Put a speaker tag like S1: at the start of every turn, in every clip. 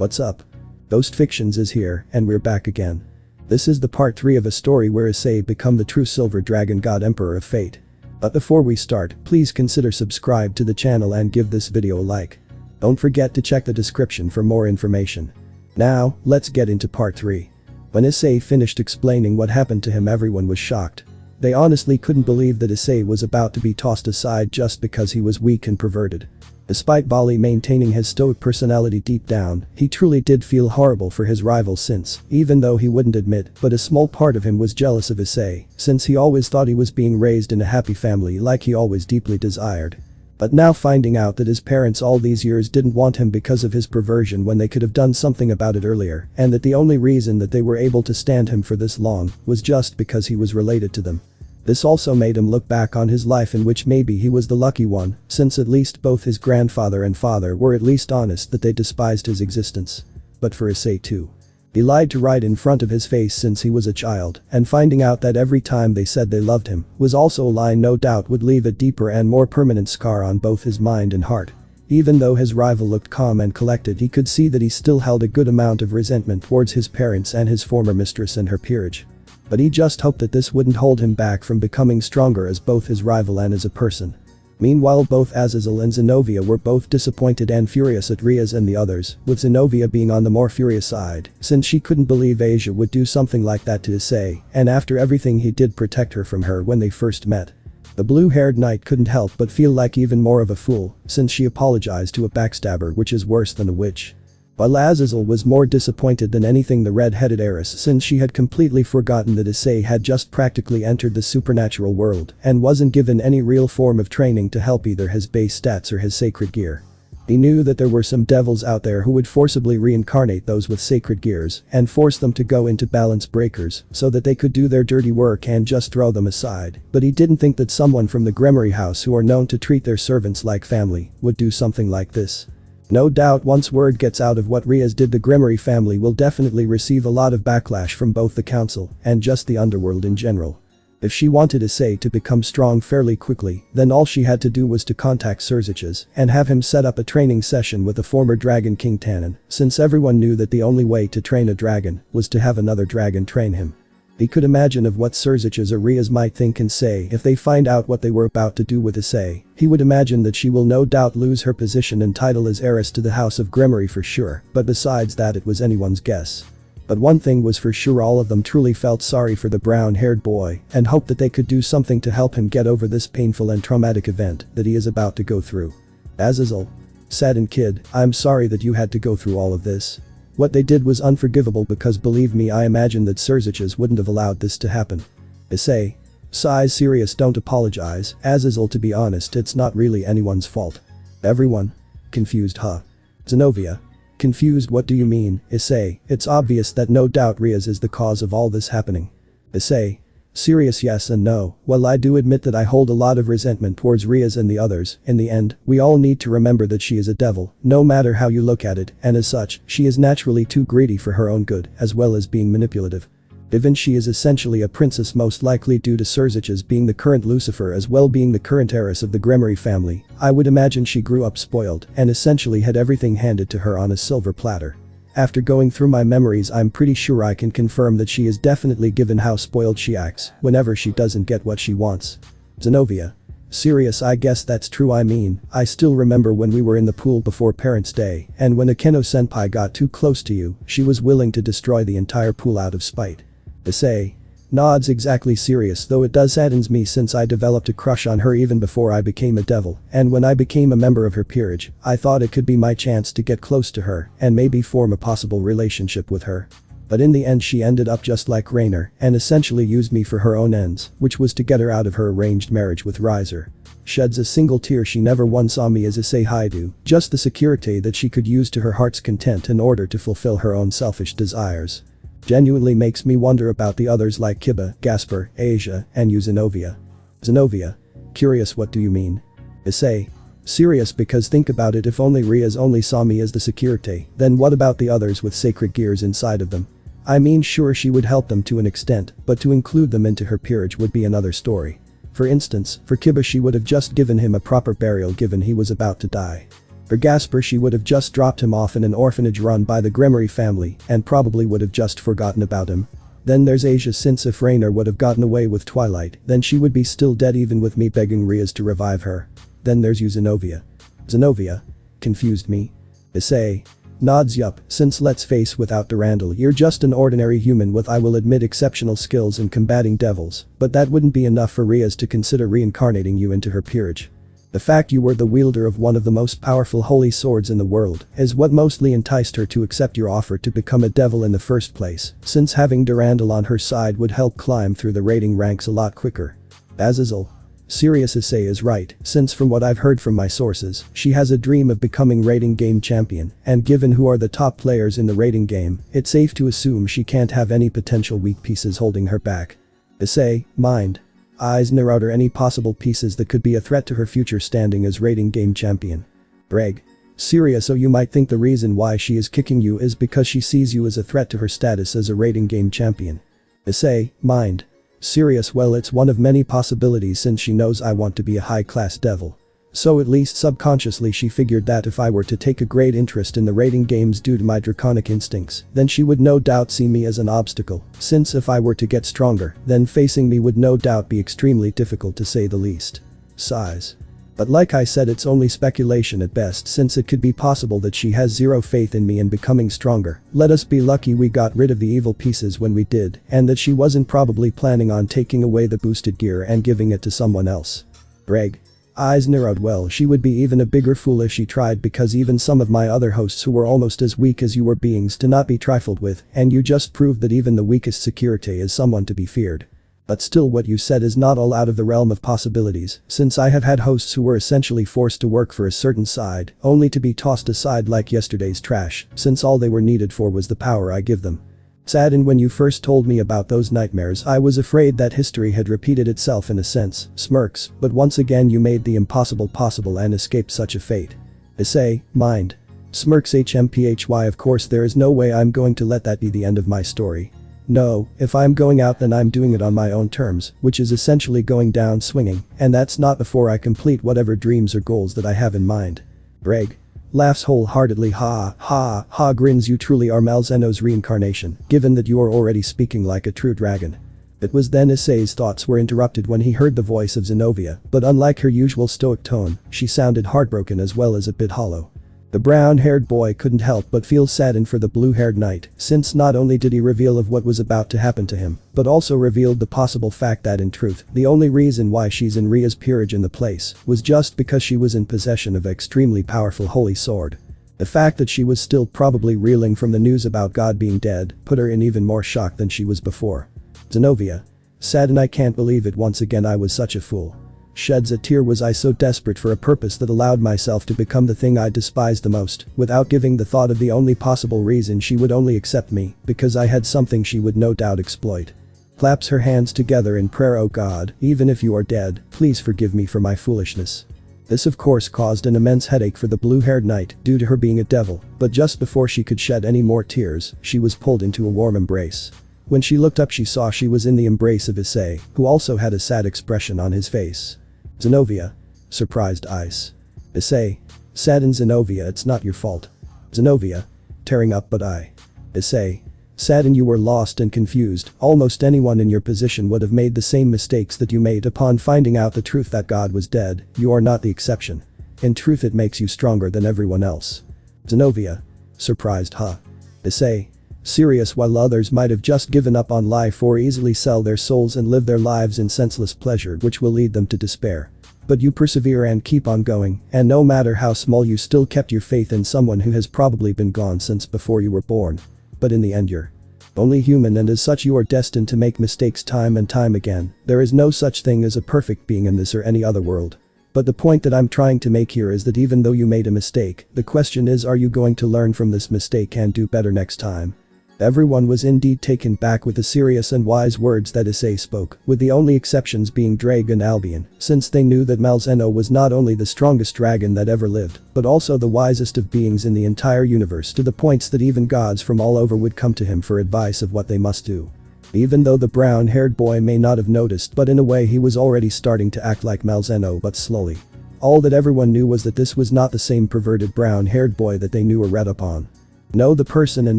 S1: What's up? Ghost Fictions is here, and we're back again. This is the part 3 of a story where Issei become the true silver dragon god emperor of fate. But before we start, please consider subscribe to the channel and give this video a like. Don't forget to check the description for more information. Now, let's get into part 3. When Issei finished explaining what happened to him, everyone was shocked. They honestly couldn't believe that Issei was about to be tossed aside just because he was weak and perverted. Despite Bali maintaining his stoic personality deep down, he truly did feel horrible for his rival since, even though he wouldn't admit, but a small part of him was jealous of Issei, since he always thought he was being raised in a happy family like he always deeply desired. But now finding out that his parents all these years didn't want him because of his perversion when they could have done something about it earlier, and that the only reason that they were able to stand him for this long was just because he was related to them. This also made him look back on his life, in which maybe he was the lucky one, since at least both his grandfather and father were at least honest that they despised his existence. But for Issei too. He lied to right in front of his face since he was a child, and finding out that every time they said they loved him was also a lie no doubt would leave a deeper and more permanent scar on both his mind and heart. Even though his rival looked calm and collected, he could see that he still held a good amount of resentment towards his parents and his former mistress and her peerage. But he just hoped that this wouldn't hold him back from becoming stronger as both his rival and as a person. Meanwhile, both Azazel and Zenobia were both disappointed and furious at Rias and the others, with Zenobia being on the more furious side, since she couldn't believe Asia would do something like that to Issei, and after everything he did protect her from her when they first met. The blue-haired knight couldn't help but feel like even more of a fool, since she apologized to a backstabber, which is worse than a witch. While Azazel was more disappointed than anything the red-headed heiress, since she had completely forgotten that Issei had just practically entered the supernatural world and wasn't given any real form of training to help either his base stats or his sacred gear. He knew that there were some devils out there who would forcibly reincarnate those with sacred gears and force them to go into balance breakers so that they could do their dirty work and just throw them aside, but he didn't think that someone from the Gremory house, who are known to treat their servants like family, would do something like this. No doubt once word gets out of what Rias did, the Gremory family will definitely receive a lot of backlash from both the council and just the underworld in general. If she wanted Issei to become strong fairly quickly, then all she had to do was to contact Sekiryuutei and have him set up a training session with the former Dragon King Tannen, since everyone knew that the only way to train a dragon was to have another dragon train him. He could imagine of what Sekiryuutei or Rias might think and say if they find out what they were about to do with Issei. He would imagine that she will no doubt lose her position and title as heiress to the House of Gremory for sure, but besides that it was anyone's guess. But one thing was for sure, all of them truly felt sorry for the brown-haired boy and hoped that they could do something to help him get over this painful and traumatic event that he is about to go through. Azazel. Saddened kid, I'm sorry that you had to go through all of this. What they did was unforgivable, because believe me, I imagine that Sekiryuutei wouldn't have allowed this to happen. Issei. Sighs. Serious, don't apologize, Azazel, to be honest it's not really anyone's fault. Everyone? Confused, huh? Zenobia. Confused, what do you mean, Issei? It's obvious that no doubt Rias is the cause of all this happening. Issei. Serious, yes and no. Well, I do admit that I hold a lot of resentment towards Rias and the others. In the end, we all need to remember that she is a devil, no matter how you look at it, and as such, she is naturally too greedy for her own good, as well as being manipulative. Even she is essentially a princess, most likely due to Sekiryuutei being the current Lucifer as well being the current heiress of the Gremory family. I would imagine she grew up spoiled and essentially had everything handed to her on a silver platter. After going through my memories, I'm pretty sure I can confirm that she is definitely given how spoiled she acts whenever she doesn't get what she wants. Zenobia. Serious, I guess that's true. I mean, I still remember when we were in the pool before Parents' Day, and when Akeno senpai got too close to you, she was willing to destroy the entire pool out of spite. Issei. Nods. Exactly. Serious, though it does saddens me since I developed a crush on her even before I became a devil, and when I became a member of her peerage, I thought it could be my chance to get close to her and maybe form a possible relationship with her. But in the end she ended up just like Rainer and essentially used me for her own ends, which was to get her out of her arranged marriage with Riser. Sheds a single tear. She never once saw me as Issei Hyoudou, just the Sekiryuutei that she could use to her heart's content in order to fulfill her own selfish desires. Genuinely makes me wonder about the others like Kiba, Gasper, Asia, and you, Zenobia. Zenobia. Curious, what do you mean? Issei. Serious, because think about it, if only Rias only saw me as the Sekiryuutei, then what about the others with sacred gears inside of them? I mean, sure, she would help them to an extent, but to include them into her peerage would be another story. For instance, for Kiba she would have just given him a proper burial given he was about to die. For Gasper she would have just dropped him off in an orphanage run by the Gremory family and probably would have just forgotten about him. Then there's Asia, since if Raynor would have gotten away with Twilight, then she would be still dead even with me begging Rias to revive her. Then there's you, Zenovia. Zenovia? Confused me. Issei. Nods. Yup, since let's face without Durandal you're just an ordinary human with, I will admit, exceptional skills in combating devils, but that wouldn't be enough for Rias to consider reincarnating you into her peerage. The fact you were the wielder of one of the most powerful holy swords in the world is what mostly enticed her to accept your offer to become a devil in the first place, since having Durandal on her side would help climb through the rating ranks a lot quicker. Azazel. Serious Issei is right, since from what I've heard from my sources, she has a dream of becoming rating game champion, and given who are the top players in the rating game, it's safe to assume she can't have any potential weak pieces holding her back. Issei, mind. Eyes narrowed any possible pieces that could be a threat to her future standing as rating game champion. Ddraig. Serious, so you might think the reason why she is kicking you is because she sees you as a threat to her status as a rating game champion. Issei, mind. Serious, well, it's one of many possibilities since she knows I want to be a high-class devil. So at least subconsciously she figured that if I were to take a great interest in the rating games due to my draconic instincts, then she would no doubt see me as an obstacle, since if I were to get stronger, then facing me would no doubt be extremely difficult to say the least. Sighs. But like I said, it's only speculation at best, since it could be possible that she has zero faith in me in becoming stronger. Let us be lucky we got rid of the evil pieces when we did, and that she wasn't probably planning on taking away the boosted gear and giving it to someone else. Ddraig. Eyes narrowed. Well, she would be even a bigger fool if she tried, because even some of my other hosts who were almost as weak as you were beings to not be trifled with, and you just proved that even the weakest Sekiryuutei is someone to be feared. But still, what you said is not all out of the realm of possibilities, since I have had hosts who were essentially forced to work for a certain side, only to be tossed aside like yesterday's trash, since all they were needed for was the power I give them. Saddened when you first told me about those nightmares, I was afraid that history had repeated itself in a sense. Smirks, but once again you made the impossible possible and escaped such a fate. Issei, mind. Smirks. HMPHY. Of course there is no way I'm going to let that be the end of my story. No, if I'm going out then I'm doing it on my own terms, which is essentially going down swinging, and that's not before I complete whatever dreams or goals that I have in mind. Ddraig. Laughs wholeheartedly. Ha, ha, ha. Grins. You truly are Malzeno's reincarnation, given that you are already speaking like a true dragon. It was then Issei's thoughts were interrupted when he heard the voice of Zenovia, but unlike her usual stoic tone, she sounded heartbroken as well as a bit hollow. The brown-haired boy couldn't help but feel saddened for the blue-haired knight, since not only did he reveal of what was about to happen to him, but also revealed the possible fact that in truth, the only reason why she's in Rias' peerage in the place was just because she was in possession of an extremely powerful holy sword. The fact that she was still probably reeling from the news about God being dead put her in even more shock than she was before. Zenovia. Saddened. I can't believe it, once again I was such a fool. Sheds a tear. Was I so desperate for a purpose that allowed myself to become the thing I despised the most, without giving the thought of the only possible reason she would only accept me, because I had something she would no doubt exploit. Claps her hands together in prayer. Oh God, even if you are dead, please forgive me for my foolishness. This of course caused an immense headache for the blue-haired knight due to her being a devil, but just before she could shed any more tears, she was pulled into a warm embrace. When she looked up she saw she was in the embrace of Issei, who also had a sad expression on his face. Zenovia. Surprised eyes. Issei. Saddened. Zenovia. It's not your fault. Zenovia. Tearing up. But I. Issei. Saddened. You were lost and confused. Almost anyone in your position would have made the same mistakes that you made upon finding out the truth that God was dead. You are not the exception. In truth it makes you stronger than everyone else. Zenovia. Surprised. Huh? Issei. Serious. While others might have just given up on life or easily sell their souls and live their lives in senseless pleasure which will lead them to despair. But you persevere and keep on going, and no matter how small you still kept your faith in someone who has probably been gone since before you were born. But in the end you're only human, and as such you are destined to make mistakes time and time again. There is no such thing as a perfect being in this or any other world. But the point that I'm trying to make here is that even though you made a mistake, the question is, are you going to learn from this mistake and do better next time? Everyone was indeed taken back with the serious and wise words that Issei spoke, with the only exceptions being Ddraig and Albion, since they knew that Malzeno was not only the strongest dragon that ever lived, but also the wisest of beings in the entire universe, to the points that even gods from all over would come to him for advice of what they must do. Even though the brown-haired boy may not have noticed, but in a way he was already starting to act like Malzeno, but slowly. All that everyone knew was that this was not the same perverted brown-haired boy that they knew or read upon. No, the person in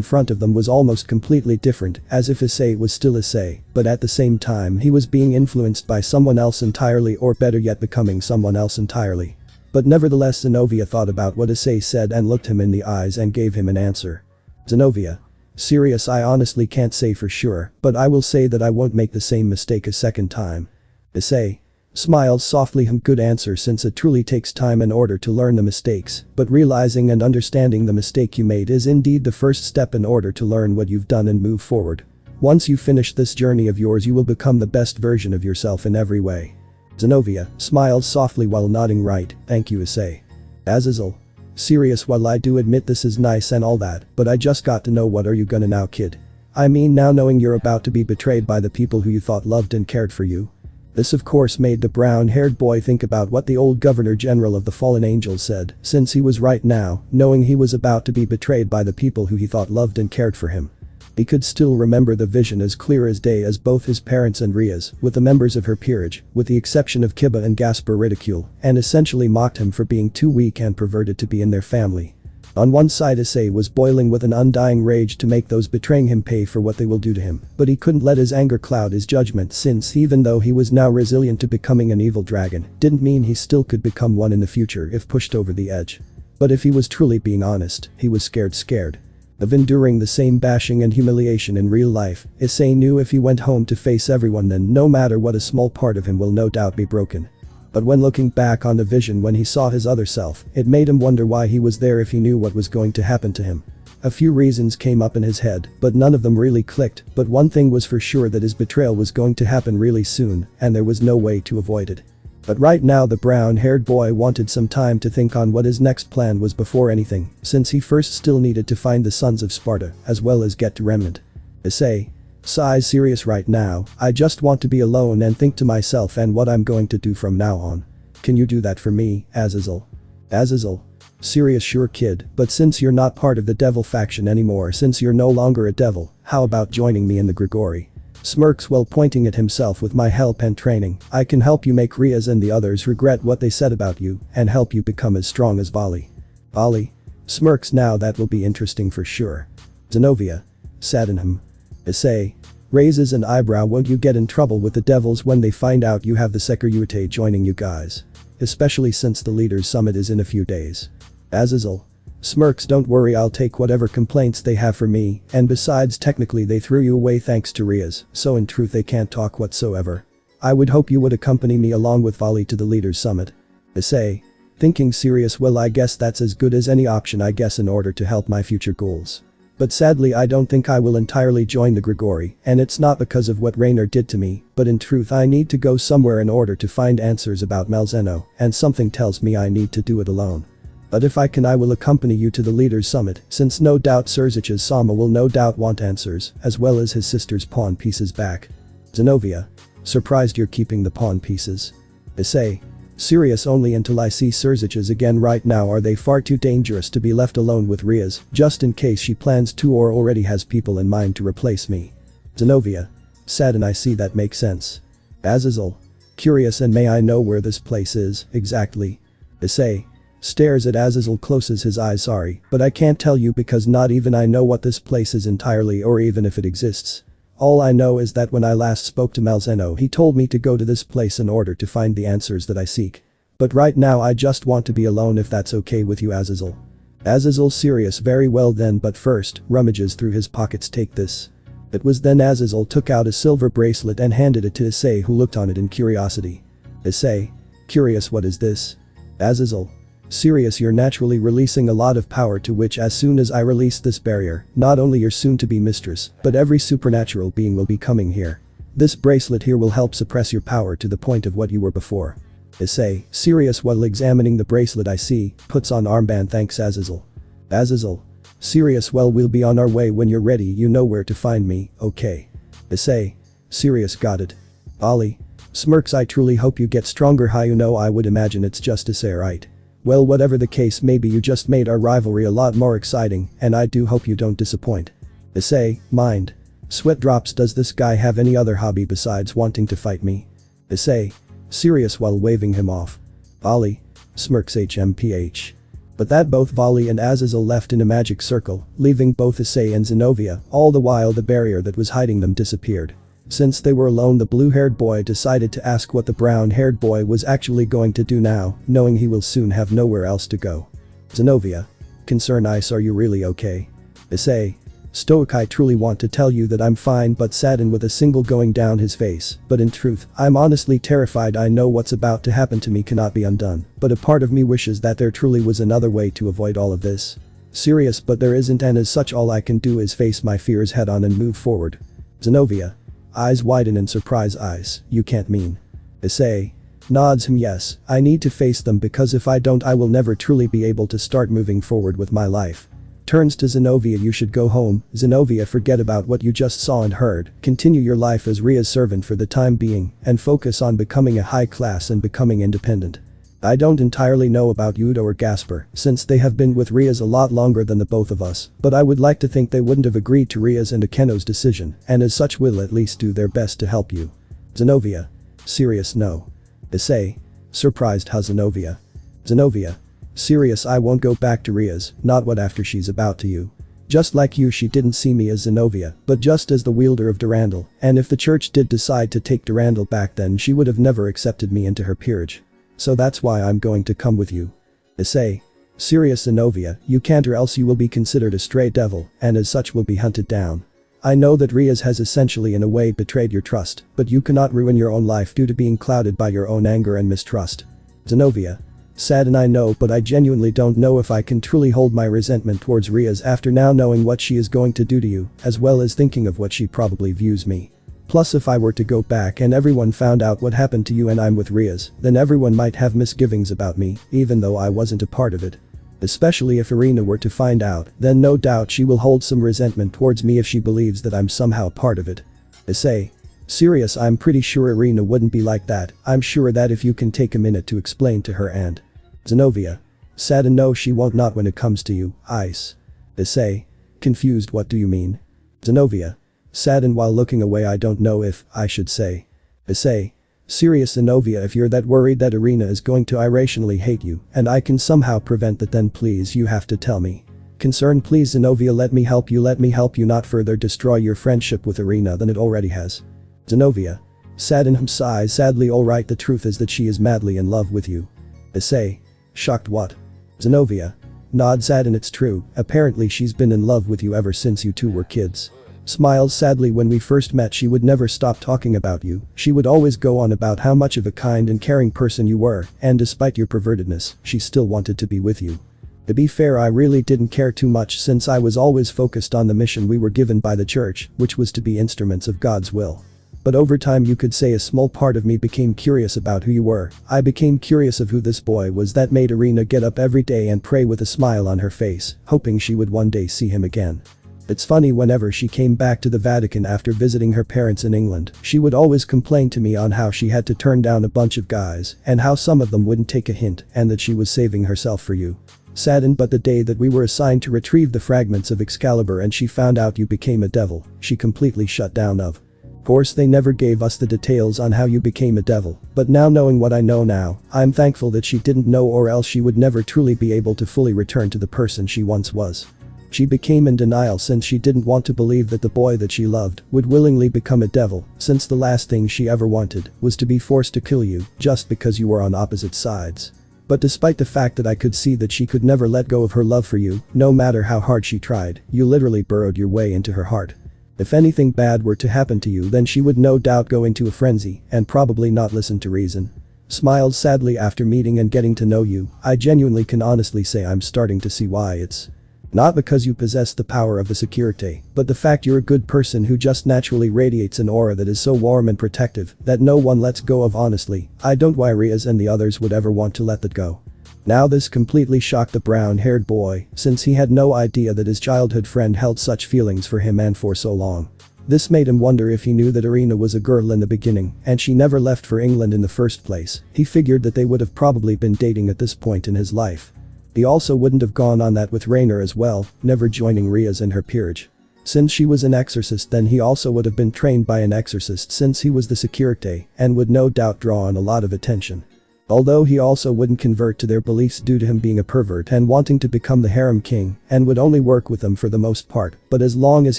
S1: front of them was almost completely different, as if Issei was still Issei, but at the same time he was being influenced by someone else entirely, or better yet becoming someone else entirely. But nevertheless Zenovia thought about what Issei said and looked him in the eyes and gave him an answer. Zenovia. Serious, I honestly can't say for sure, but I will say that I won't make the same mistake a second time. Issei. Smiles softly. Good answer, since it truly takes time in order to learn the mistakes, but realizing and understanding the mistake you made is indeed the first step in order to learn what you've done and move forward. Once you finish this journey of yours you will become the best version of yourself in every way. Zenovia smiles softly while nodding. Right, thank you Issei. Azazel. Serious, well I do admit this is nice and all that, but I just got to know, what are you gonna now, kid? I mean, now knowing you're about to be betrayed by the people who you thought loved and cared for you. This of course made the brown-haired boy think about what the old Governor General of the Fallen Angels said, since he was right now, knowing he was about to be betrayed by the people who he thought loved and cared for him. He could still remember the vision as clear as day, as both his parents and Rias, with the members of her peerage, with the exception of Kiba and Gaspar, ridicule and essentially mocked him for being too weak and perverted to be in their family. On one side Issei was boiling with an undying rage to make those betraying him pay for what they will do to him, but he couldn't let his anger cloud his judgment, since even though he was now resilient to becoming an evil dragon, didn't mean he still could become one in the future if pushed over the edge. But if he was truly being honest, he was scared. Of enduring the same bashing and humiliation in real life, Issei knew if he went home to face everyone, then no matter what, a small part of him will no doubt be broken. But when looking back on the vision when he saw his other self, it made him wonder why he was there if he knew what was going to happen to him. A few reasons came up in his head, but none of them really clicked, but one thing was for sure, that his betrayal was going to happen really soon, and there was no way to avoid it. But right now the brown-haired boy wanted some time to think on what his next plan was before anything, since he first still needed to find the Sons of Sparta, as well as get to Remnant. Issei. Sighs. Serious, right now, I just want to be alone and think to myself and what I'm going to do from now on. Can you do that for me, Azazel? Azazel. Serious, sure kid, but since you're not part of the devil faction anymore, since you're no longer a devil, how about joining me in the Gremory? Smirks while pointing at himself. With my help and training, I can help you make Rias and the others regret what they said about you and help you become as strong as Vali. Vali? Smirks. Now that will be interesting for sure. Zenovia. Sadden him. Issei. Raises an eyebrow. Won't you get in trouble with the devils when they find out you have the Sekiryuutei joining you guys? Especially since the leaders' summit is in a few days. Azazel. Smirks. Don't worry, I'll take whatever complaints they have for me, and besides technically they threw you away thanks to Rias, so in truth they can't talk whatsoever. I would hope you would accompany me along with Vali to the leaders' summit. Issei. Thinking serious. Well, I guess that's as good as any option, I guess, in order to help my future goals. But sadly I don't think I will entirely join the Gremory, and it's not because of what Raynor did to me, but in truth I need to go somewhere in order to find answers about Malzeno, and something tells me I need to do it alone. But if I can, I will accompany you to the leaders' summit, since no doubt Surzich's Sama will no doubt want answers, as well as his sister's pawn pieces back. Zenovia. Surprised you're keeping the pawn pieces? Issei. Serious, only until I see Surzich's again. Right now are they far too dangerous to be left alone with Rias, just in case she plans to or already has people in mind to replace me. Zenovia. Sad, and I see that makes sense. Azazel. Curious, and may I know where this place is, exactly? Issei. Stares at Azazel, closes his eyes. Sorry, but I can't tell you because not even I know what this place is entirely, or even if it exists. All I know is that when I last spoke to Malzeno, he told me to go to this place in order to find the answers that I seek. But right now I just want to be alone, if that's okay with you, Azazel. Azazel. Serious. Very well then, but first, rummages through his pockets. Take this. It was then Azazel took out a silver bracelet and handed it to Issei, who looked on it in curiosity. Issei. Curious, what is this? Azazel. Serious. You're naturally releasing a lot of power, to which as soon as I release this barrier, not only your soon-to-be mistress, but every supernatural being will be coming here. This bracelet here will help suppress your power to the point of what you were before. Issei. Serious. While examining the bracelet, I see, puts on armband. Thanks, Azazel. Azazel. Serious. Well, we'll be on our way when you're ready, you know where to find me, okay? Issei. Serious. Got it. Ollie. Smirks. I truly hope you get stronger. How you know? I would imagine it's just Issei, right? Well, whatever the case may be, you just made our rivalry a lot more exciting, and I do hope you don't disappoint. Issei. Mind. Sweat drops. Does this guy have any other hobby besides wanting to fight me? Issei. Serious. While waving him off. Ollie. smirks HMPH. But that both Volley and Azazel left in a magic circle, leaving both Issei and Zenobia, all the while the barrier that was hiding them disappeared. Since they were alone, the blue-haired boy decided to ask what the brown-haired boy was actually going to do now, knowing he will soon have nowhere else to go. Zenobia. Concern Ice, are you really okay? Issei. Stoic, I truly want to tell you that I'm fine, but saddened with a single going down his face, but in truth, I'm honestly terrified. I know what's about to happen to me cannot be undone, but a part of me wishes that there truly was another way to avoid all of this. Serious, but there isn't, and as such all I can do is face my fears head on and move forward. Zenobia. Eyes widen in surprise. Eyes, you can't mean. Issei. Nods him. Yes, I need to face them, because if I don't I will never truly be able to start moving forward with my life. Turns to Zenobia. You should go home, Zenobia. Forget about what you just saw and heard, continue your life as Ria's servant for the time being, and focus on becoming a high class and becoming independent. I don't entirely know about Hyoudou or Gasper, since they have been with Rias a lot longer than the both of us, but I would like to think they wouldn't have agreed to Rias and Akeno's decision, and as such will at least do their best to help you. Zenobia. Serious, no. Issei. Surprised. How? Zenobia. Zenobia. Serious, I won't go back to Rias, not what after she's about to you. Just like you, she didn't see me as Zenobia, but just as the wielder of Durandal, and if the church did decide to take Durandal back, then she would have never accepted me into her peerage. So that's why I'm going to come with you. Issei. Serious, Zenobia, you can't, or else you will be considered a stray devil, and as such will be hunted down. I know that Rias has essentially in a way betrayed your trust, but you cannot ruin your own life due to being clouded by your own anger and mistrust. Zenobia. Sad, and I know, but I genuinely don't know if I can truly hold my resentment towards Rias after now knowing what she is going to do to you, as well as thinking of what she probably views me. Plus, if I were to go back and everyone found out what happened to you and I'm with Rias, then everyone might have misgivings about me, even though I wasn't a part of it. Especially if Irina were to find out, then no doubt she will hold some resentment towards me if she believes that I'm somehow part of it. Issei. Serious, I'm pretty sure Irina wouldn't be like that. I'm sure that if you can take a minute to explain to her. And Zenobia. Sad, and no, she won't, not when it comes to you, Ice. Issei. Confused, what do you mean? Zenobia. Sad, and while looking away, I don't know if I should say. Issei. Serious, Zenobia, if you're that worried that Irina is going to irrationally hate you and I can somehow prevent that, then please you have to tell me. Concerned, please Zenobia, let me help you, not further destroy your friendship with Irina than it already has. Zenobia. Sad, and sighs sadly. Alright, the truth is that she is madly in love with you. Issei. Shocked, what? Zenobia. Nods sad, and it's true, apparently she's been in love with you ever since you two were kids. Smiles sadly. When we first met she would never stop talking about you, she would always go on about how much of a kind and caring person you were, and despite your pervertedness, she still wanted to be with you. To be fair, I really didn't care too much since I was always focused on the mission we were given by the church, which was to be instruments of God's will. But over time, you could say a small part of me became curious about who you were. I became curious of who this boy was that made Irina get up every day and pray with a smile on her face, hoping she would one day see him again. It's funny, whenever she came back to the Vatican after visiting her parents in England, she would always complain to me on how she had to turn down a bunch of guys and how some of them wouldn't take a hint, and that she was saving herself for you. Saddened, but the day that we were assigned to retrieve the fragments of Excalibur and she found out you became a devil, she completely shut down. Of course, they never gave us the details on how you became a devil, but now knowing what I know now, I'm thankful that she didn't know, or else she would never truly be able to fully return to the person she once was. She became in denial since she didn't want to believe that the boy that she loved would willingly become a devil, since the last thing she ever wanted was to be forced to kill you just because you were on opposite sides. But despite the fact that I could see that she could never let go of her love for you, no matter how hard she tried, you literally burrowed your way into her heart. If anything bad were to happen to you, then she would no doubt go into a frenzy and probably not listen to reason. Smiled sadly. After meeting and getting to know you, I genuinely can honestly say I'm starting to see why. It's not because you possess the power of the Sekiryuutei, but the fact you're a good person who just naturally radiates an aura that is so warm and protective that no one lets go of. Honestly, I don't why Rias and the others would ever want to let that go. Now this completely shocked the brown-haired boy, since he had no idea that his childhood friend held such feelings for him and for so long. This made him wonder if he knew that Irina was a girl in the beginning and she never left for England in the first place. He figured that they would have probably been dating at this point in his life. He also wouldn't have gone on that with Rainer as well, never joining Rias in her peerage. Since she was an exorcist, then he also would have been trained by an exorcist since he was the Sekiryuutei and would no doubt draw on a lot of attention. Although he also wouldn't convert to their beliefs due to him being a pervert and wanting to become the harem king and would only work with them for the most part, but as long as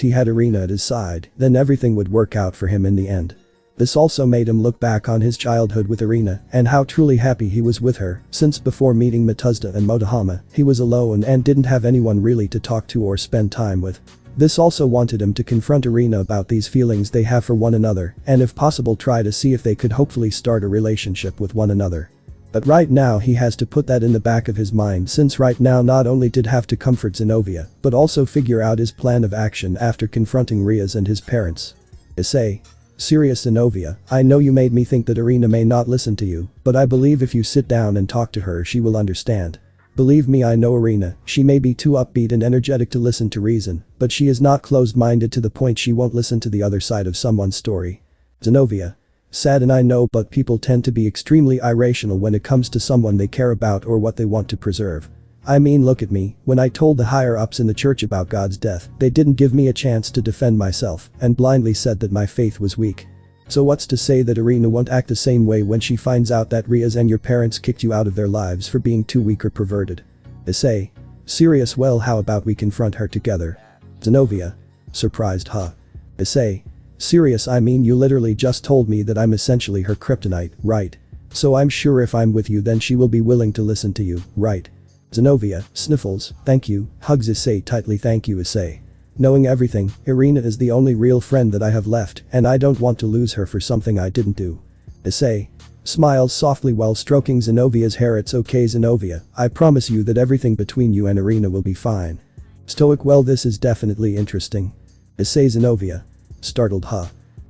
S1: he had Irina at his side, then everything would work out for him in the end. This also made him look back on his childhood with Irina and how truly happy he was with her, since before meeting Matuzda and Motohama, he was alone and didn't have anyone really to talk to or spend time with. This also wanted him to confront Irina about these feelings they have for one another and if possible try to see if they could hopefully start a relationship with one another. But right now he has to put that in the back of his mind since right now not only did have to comfort Zenovia, but also figure out his plan of action after confronting Rias and his parents. Issei. Serious Zenovia, I know you made me think that Irina may not listen to you, but I believe if you sit down and talk to her she will understand. Believe me, I know Irina, she may be too upbeat and energetic to listen to reason, but she is not closed-minded to the point she won't listen to the other side of someone's story. Zenovia. Sad and I know, but people tend to be extremely irrational when it comes to someone they care about or what they want to preserve. I mean, look at me, when I told the higher-ups in the church about God's death, they didn't give me a chance to defend myself and blindly said that my faith was weak. So what's to say that Irina won't act the same way when she finds out that Rias and your parents kicked you out of their lives for being too weak or perverted? Issei. Serious, well, how about we confront her together? Zenovia. Surprised, huh? Issei. Serious, I mean, you literally just told me that I'm essentially her kryptonite, right? So I'm sure if I'm with you then she will be willing to listen to you, right? Zenovia. Sniffles. Thank you. Hugs Issei tightly. Thank you, Issei. Knowing everything, Irina is the only real friend that I have left and I don't want to lose her for something I didn't do. Issei. Smiles softly while stroking Zenovia's hair. It's okay, Zenovia, I promise you that everything between you and Irina will be fine. Stoic. Well, this is definitely interesting. Issei. Zenovia. Startled, huh?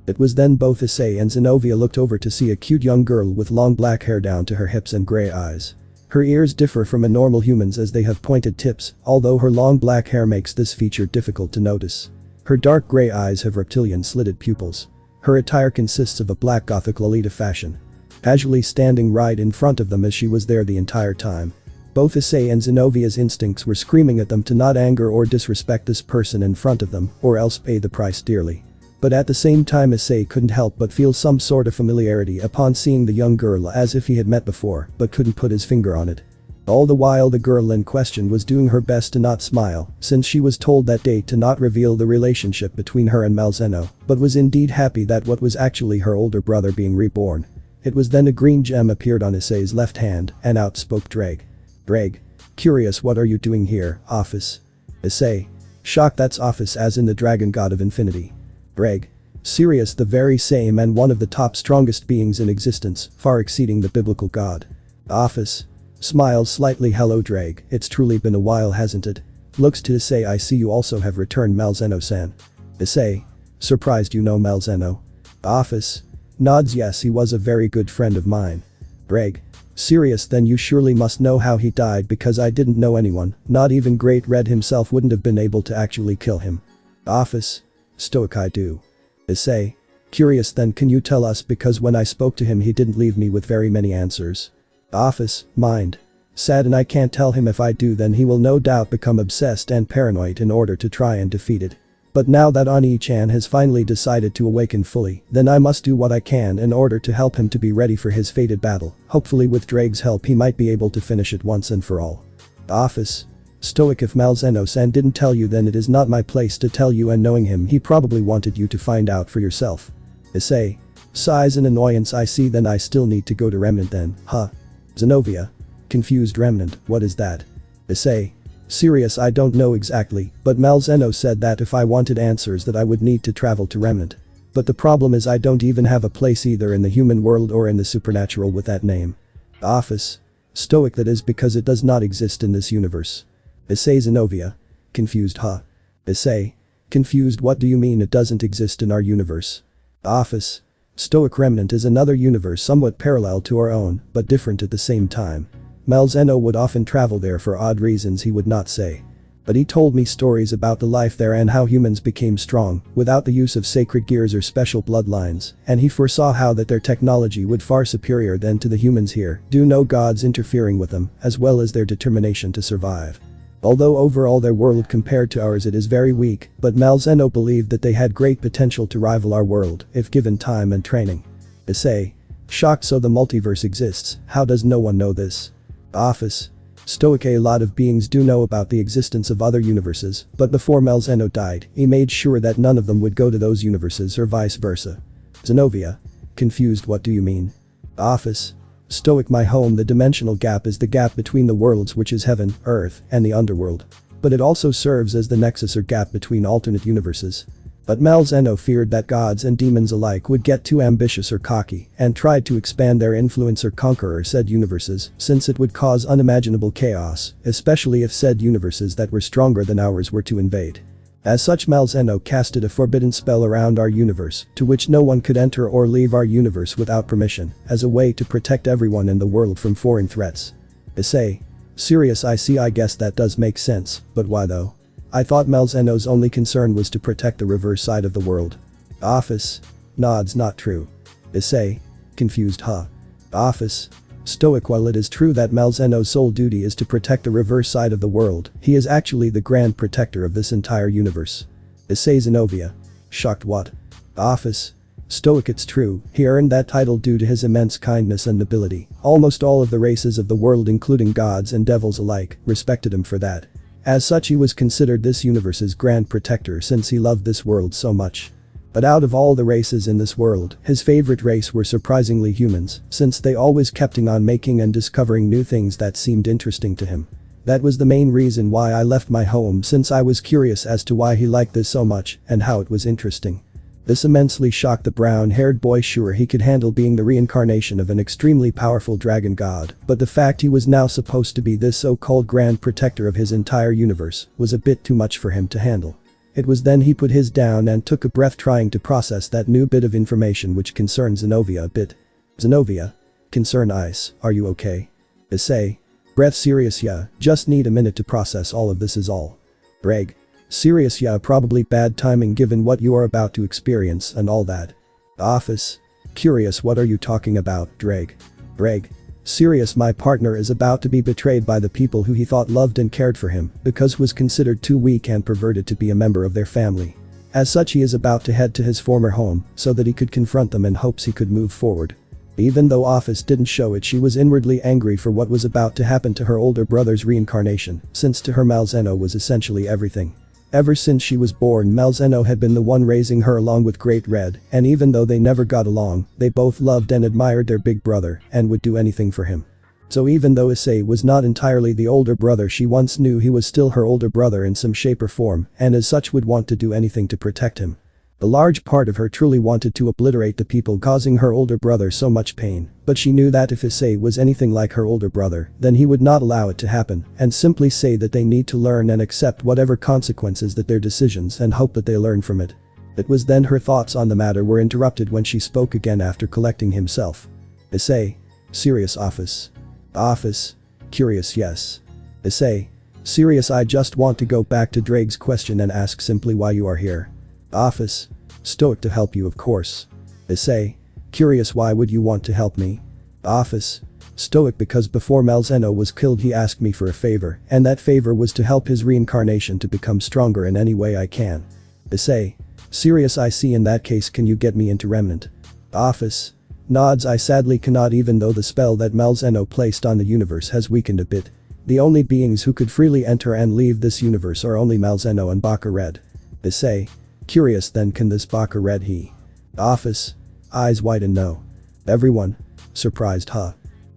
S1: It was then both Issei and Zenovia looked over to see a cute young girl with long black hair down to her hips and grey eyes. Her ears differ from a normal human's as they have pointed tips, although her long black hair makes this feature difficult to notice. Her dark grey eyes have reptilian slitted pupils. Her attire consists of a black gothic Lolita fashion. Casually standing right in front of them as she was there the entire time. Both Issei and Zenovia's instincts were screaming at them to not anger or disrespect this person in front of them or else pay the price dearly. But at the same time Issei couldn't help but feel some sort of familiarity upon seeing the young girl as if he had met before but couldn't put his finger on it. All the while the girl in question was doing her best to not smile since she was told that day to not reveal the relationship between her and Malzeno, but was indeed happy that what was actually her older brother being reborn. It was then a green gem appeared on Issei's left hand and out spoke Ddraig. Ddraig. Curious, what are you doing here, Office? Issei. Shocked, that's Office as in the dragon god of infinity. Ddraig. Serious, the very same and one of the top strongest beings in existence, far exceeding the biblical god. Office. Smiles slightly. Hello Ddraig, it's truly been a while, hasn't it? Looks to Issei. I see you also have returned, Malzeno-san. Issei. Surprised you know Malzeno? Office. Nods. Yes, he was a very good friend of mine. Ddraig. Serious, then you surely must know how he died because I didn't know anyone, not even Great Red himself wouldn't have been able to actually kill him. Office. Stoic. I do. Issei. Curious, then can you tell us because when I spoke to him he didn't leave me with very many answers. Office. Mind. Sad, and I can't tell him. If I do then he will no doubt become obsessed and paranoid in order to try and defeat it. But now that Ani-chan has finally decided to awaken fully, then I must do what I can in order to help him to be ready for his fated battle. Hopefully with Draig's help he might be able to finish it once and for all. Office. Stoic. If Malzeno-san didn't tell you then it is not my place to tell you, and knowing him he probably wanted you to find out for yourself. Issei. Sighs in annoyance. I see, then I still need to go to Remnant then, huh? Zenovia. Confused. Remnant, what is that? Issei. Serious, I don't know exactly, but Malzeno said that if I wanted answers that I would need to travel to Remnant. But the problem is I don't even have a place either in the human world or in the supernatural with that name. Office. Stoic. That is because it does not exist in this universe. Issei. Zenovia. Confused, huh? Issei. Confused. What do you mean it doesn't exist in our universe? Office. Stoic. Remnant is another universe somewhat parallel to our own, but different at the same time. Malzeno would often travel there for odd reasons he would not say. But he told me stories about the life there and how humans became strong without the use of sacred gears or special bloodlines, and he foresaw how that their technology would far superior than to the humans here, due no gods interfering with them, as well as their determination to survive. Although overall their world compared to ours it is very weak, but Malzeno believed that they had great potential to rival our world if given time and training. Issei. Shocked. So the multiverse exists, how does no one know this? Office. Stoic. A lot of beings do know about the existence of other universes, but before Malzeno died, he made sure that none of them would go to those universes or vice versa. Zenovia. Confused. What do you mean? Office. Stoic. My home, the dimensional gap, is the gap between the worlds, which is heaven, earth, and the underworld. But it also serves as the nexus or gap between alternate universes. But Malzeno feared that gods and demons alike would get too ambitious or cocky and tried to expand their influence or conquer said universes, since it would cause unimaginable chaos, especially if said universes that were stronger than ours were to invade. As such, Malzeno casted a forbidden spell around our universe, to which no one could enter or leave our universe without permission, as a way to protect everyone in the world from foreign threats. Issei. Serious. I see. I guess that does make sense, but why though? I thought Malzeno's only concern was to protect the reverse side of the world. Office. Nods. Not true. Issei. Confused. Office. Stoic. While it is true that Malzeno's sole duty is to protect the reverse side of the world, he is actually the grand protector of this entire universe. Issei. Zenovia. Shocked. What? Office. Stoic. It's true, he earned that title due to his immense kindness and nobility. Almost all of the races of the world, including gods and devils alike, respected him for that. As such, he was considered this universe's grand protector since he loved this world so much. But out of all the races in this world, his favorite race were surprisingly humans, since they always kept on making and discovering new things that seemed interesting to him. That was the main reason why I left my home, since I was curious as to why he liked this so much and how it was interesting. This immensely shocked the brown-haired boy. Sure, he could handle being the reincarnation of an extremely powerful dragon god, but the fact he was now supposed to be this so-called grand protector of his entire universe was a bit too much for him to handle. It was then he put his down and took a breath, trying to process that new bit of information which concerned Zenovia a bit. Zenovia. Concern. Ice, are you okay? Issei. Breath. Serious. Yeah, just need a minute to process all of this is all. Ddraig. Serious. Yeah, probably bad timing given what you are about to experience and all that. Office. Curious. What are you talking about, Ddraig? Ddraig. Serious. My partner is about to be betrayed by the people who he thought loved and cared for him because was considered too weak and perverted to be a member of their family. As such, he is about to head to his former home so that he could confront them in hopes he could move forward. Even though Office didn't show it, she was inwardly angry for what was about to happen to her older brother's reincarnation, since to her Malzeno was essentially everything. Ever since she was born, Malzeno had been the one raising her along with Great Red, and even though they never got along, they both loved and admired their big brother and would do anything for him. So even though Issei was not entirely the older brother she once knew, he was still her older brother in some shape or form, and as such would want to do anything to protect him. A large part of her truly wanted to obliterate the people causing her older brother so much pain, but she knew that if Issei was anything like her older brother, then he would not allow it to happen and simply say that they need to learn and accept whatever consequences that their decisions and hope that they learn from it. It was then her thoughts on the matter were interrupted when she spoke again after collecting himself. Issei. Serious. Office. Office. Curious. Yes. Issei. Serious. I just want to go back to Ddraig's question and ask simply why you are here. Office. Stoic. To help you, of course. Issei. Curious. Why would you want to help me? Office. Stoic. Because before Malzeno was killed he asked me for a favor, and that favor was to help his reincarnation to become stronger in any way I can. Issei. Serious. I see. In that case, can you get me into Remnant? Office. Nods. I sadly cannot, even though the spell that Malzeno placed on the universe has weakened a bit. The only beings who could freely enter and leave this universe are only Malzeno and Baka Red. Issei. Curious. Then can this Baka Red he? Office. Eyes widen. No. Everyone. Surprised.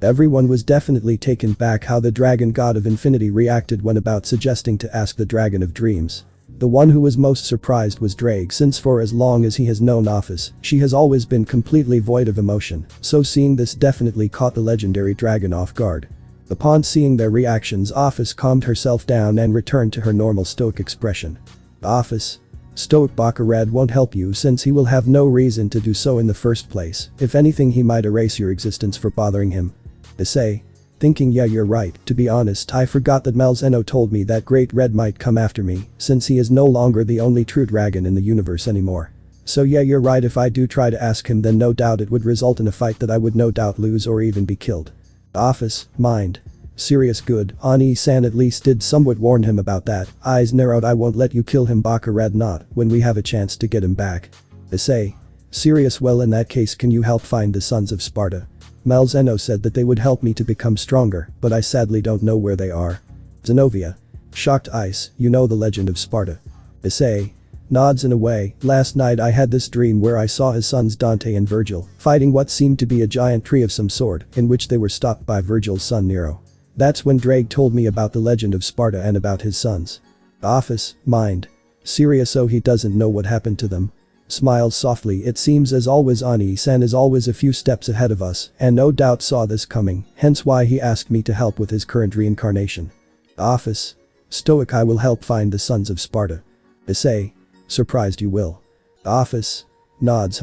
S1: Everyone was definitely taken back how the dragon god of infinity reacted when about suggesting to ask the dragon of dreams. The one who was most surprised was Ddraig, since for as long as he has known Office, she has always been completely void of emotion, so seeing this definitely caught the legendary dragon off guard. Upon seeing their reactions, Office calmed herself down and returned to her normal stoic expression. Office. Stoic. Baka Red won't help you since he will have no reason to do so in the first place. If anything, he might erase your existence for bothering him. Issei. Thinking. Yeah, you're right. To be honest, I forgot that Malzeno told me that Great Red might come after me, since he is no longer the only true dragon in the universe anymore. So yeah, you're right. If I do try to ask him, then no doubt it would result in a fight that I would no doubt lose or even be killed. Office. Mind. Serious. Good. Ani-san at least did somewhat warn him about that. Eyes narrowed. I won't let you kill him, Baka Red. Not when we have a chance to get him back. Issei. Serious, well in that case can you help find the sons of Sparta? Malzeno said that they would help me to become stronger, but I sadly don't know where they are. Zenobia. Shocked Ice, you know the legend of Sparta. Issei. Nods in a way, last night I had this dream where I saw his sons Dante and Virgil fighting what seemed to be a giant tree of some sort, in which they were stopped by Virgil's son Nero. That's when Ddraig told me about the legend of Sparta and about his sons. Office, mind. Serious, so he doesn't know what happened to them. Smiles softly, it seems as always Ani-san is always a few steps ahead of us and no doubt saw this coming, hence why he asked me to help with his current reincarnation. Office. Stoic, I will help find the sons of Sparta. Issei. Surprised you will. Office. Nods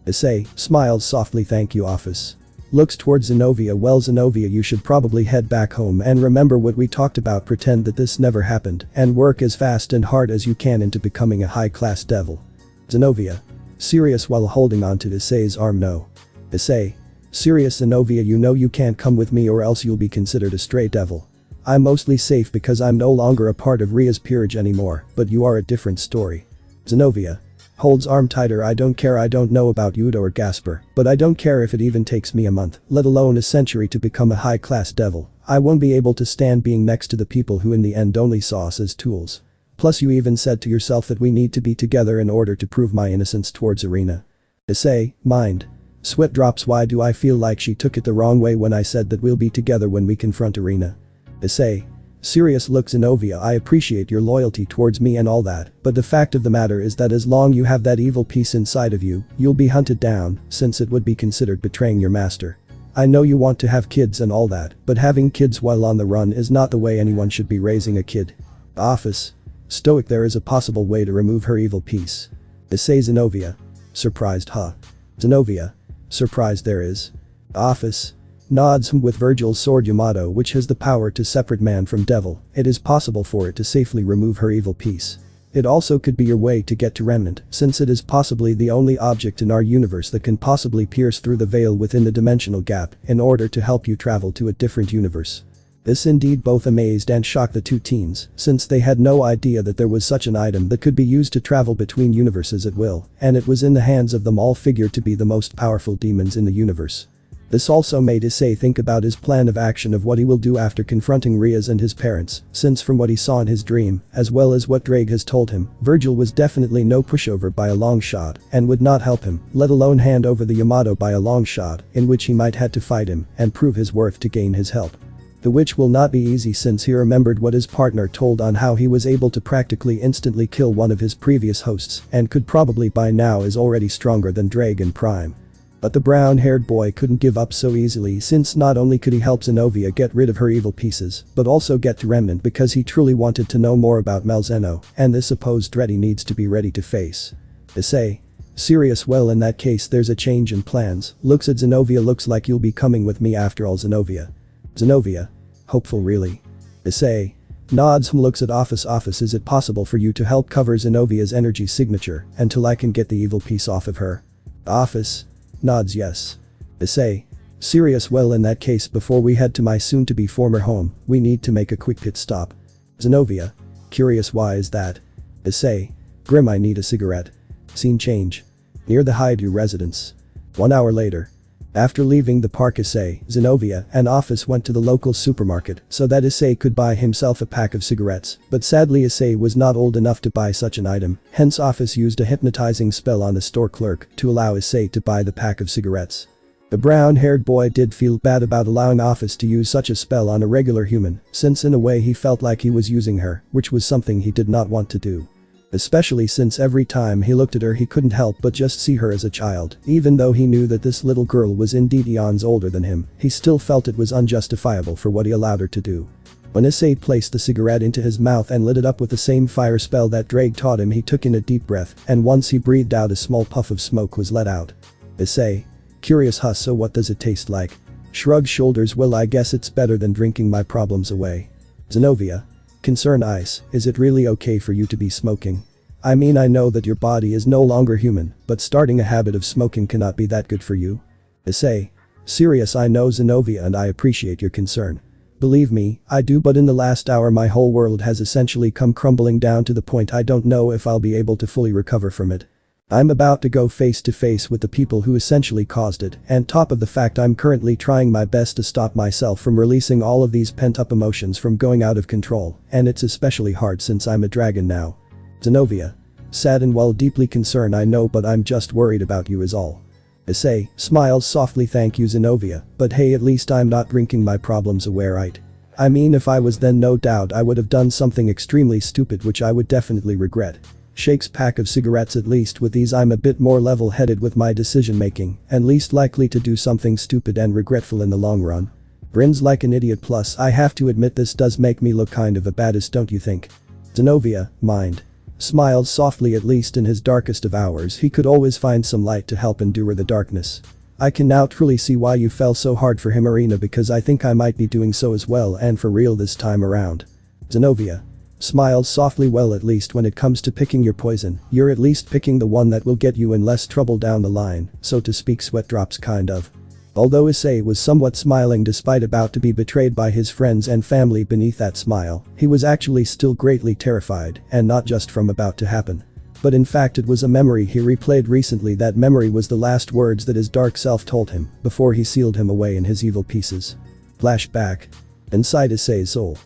S1: Issei, smiles softly, thank you Office. Looks towards Zenobia, well Zenobia, you should probably head back home and remember what we talked about, pretend that this never happened and work as fast and hard as you can into becoming a high-class devil. Zenobia. Serious, while holding on to Issei's arm, no. Issei. Serious, Zenobia, you know you can't come with me or else you'll be considered a stray devil. I'm mostly safe because I'm no longer a part of Ria's peerage anymore, but you are a different story. Zenobia. Holds arm tighter, I don't care, I don't know about Hyoudou or Gasper, but I don't care if it even takes me a month, let alone a century to become a high-class devil. I won't be able to stand being next to the people who in the end only saw us as tools. Plus you even said to yourself that we need to be together in order to prove my innocence towards Arena. Issei, mind. Sweat drops, why do I feel like she took it the wrong way when I said that we'll be together when we confront Arena? Issei. Serious, look Zenobia, I appreciate your loyalty towards me and all that, but the fact of the matter is that as long you have that evil piece inside of you, you'll be hunted down, since it would be considered betraying your master. I know you want to have kids and all that, but having kids while on the run is not the way anyone should be raising a kid. Office. Stoic, there is a possible way to remove her evil piece. Issei. Zenobia. Surprised, huh? Zenobia. Surprised, there is. Office. Nods with Virgil's sword Yamato, which has the power to separate man from devil, it is possible for it to safely remove her evil piece. It also could be your way to get to Remnant, since it is possibly the only object in our universe that can possibly pierce through the veil within the dimensional gap in order to help you travel to a different universe. This indeed both amazed and shocked the two teens, since they had no idea that there was such an item that could be used to travel between universes at will, and it was in the hands of them all figured to be the most powerful demons in the universe. This also made Issei think about his plan of action of what he will do after confronting Rias and his parents, since from what he saw in his dream, as well as what Ddraig has told him, Virgil was definitely no pushover by a long shot and would not help him, let alone hand over the Yamato by a long shot, in which he might had to fight him and prove his worth to gain his help. The which will not be easy since he remembered what his partner told on how he was able to practically instantly kill one of his previous hosts and could probably by now is already stronger than Ddraig in prime. But the brown-haired boy couldn't give up so easily since not only could he help Zenobia get rid of her evil pieces, but also get to Remnant because he truly wanted to know more about Malzeno and this supposed threat he needs to be ready to face. Issei. Serious, well in that case there's a change in plans, looks at Zenobia, looks like you'll be coming with me after all Zenobia. Zenobia. Hopeful really. Issei. Nods looks at Office, is it possible for you to help cover Zenovia's energy signature until I can get the evil piece off of her? Office. Nods yes. Issei. Serious, well in that case before we head to my soon-to-be former home, we need to make a quick pit stop. Zenobia. Curious, why is that? Issei. Grim, I need a cigarette. Scene change. Near the Hyoudou residence. 1 hour later. After leaving the park, Issei, Zenobia, and Office went to the local supermarket so that Issei could buy himself a pack of cigarettes, but sadly Issei was not old enough to buy such an item, hence Office used a hypnotizing spell on the store clerk to allow Issei to buy the pack of cigarettes. The brown-haired boy did feel bad about allowing Office to use such a spell on a regular human, since in a way he felt like he was using her, which was something he did not want to do. Especially since every time he looked at her he couldn't help but just see her as a child, even though he knew that this little girl was indeed eons older than him, he still felt it was unjustifiable for what he allowed her to do. When Issei placed the cigarette into his mouth and lit it up with the same fire spell that Ddraig taught him, he took in a deep breath, and once he breathed out a small puff of smoke was let out. Issei. Curious, huh, so what does it taste like? Shrugged shoulders, well I guess it's better than drinking my problems away. Zenobia. Concern Ice, is it really okay for you to be smoking? I mean I know that your body is no longer human, but starting a habit of smoking cannot be that good for you. Issei. Serious, I know Zenobia and I appreciate your concern. Believe me, I do, but in the last hour my whole world has essentially come crumbling down to the point I don't know if I'll be able to fully recover from it. I'm about to go face to face with the people who essentially caused it, and top of the fact I'm currently trying my best to stop myself from releasing all of these pent-up emotions from going out of control, and it's especially hard since I'm a dragon now. Zenobia. Sad and while deeply concerned I know but I'm just worried about you is all. Issei smiles softly thank you Zenobia, but hey at least I'm not drinking my problems away right? I mean if I was then no doubt I would have done something extremely stupid which I would definitely regret. Shakes pack of cigarettes at least with these I'm a bit more level-headed with my decision making and least likely to do something stupid and regretful in the long run. Grins like an idiot plus I have to admit this does make me look kind of a badass don't you think? Zenobia, mind. Smiles softly at least in his darkest of hours he could always find some light to help endure the darkness. I can now truly see why you fell so hard for him Arena because I think I might be doing so as well and for real this time around. Zenobia. Smiles softly well at least when it comes to picking your poison, you're at least picking the one that will get you in less trouble down the line, so to speak sweat drops kind of. Although Issei was somewhat smiling despite about to be betrayed by his friends and family beneath that smile, he was actually still greatly terrified and not just from about to happen. But in fact it was a memory he replayed recently that memory was the last words that his dark self told him before he sealed him away in his evil pieces. Flashback. Inside Issei's soul.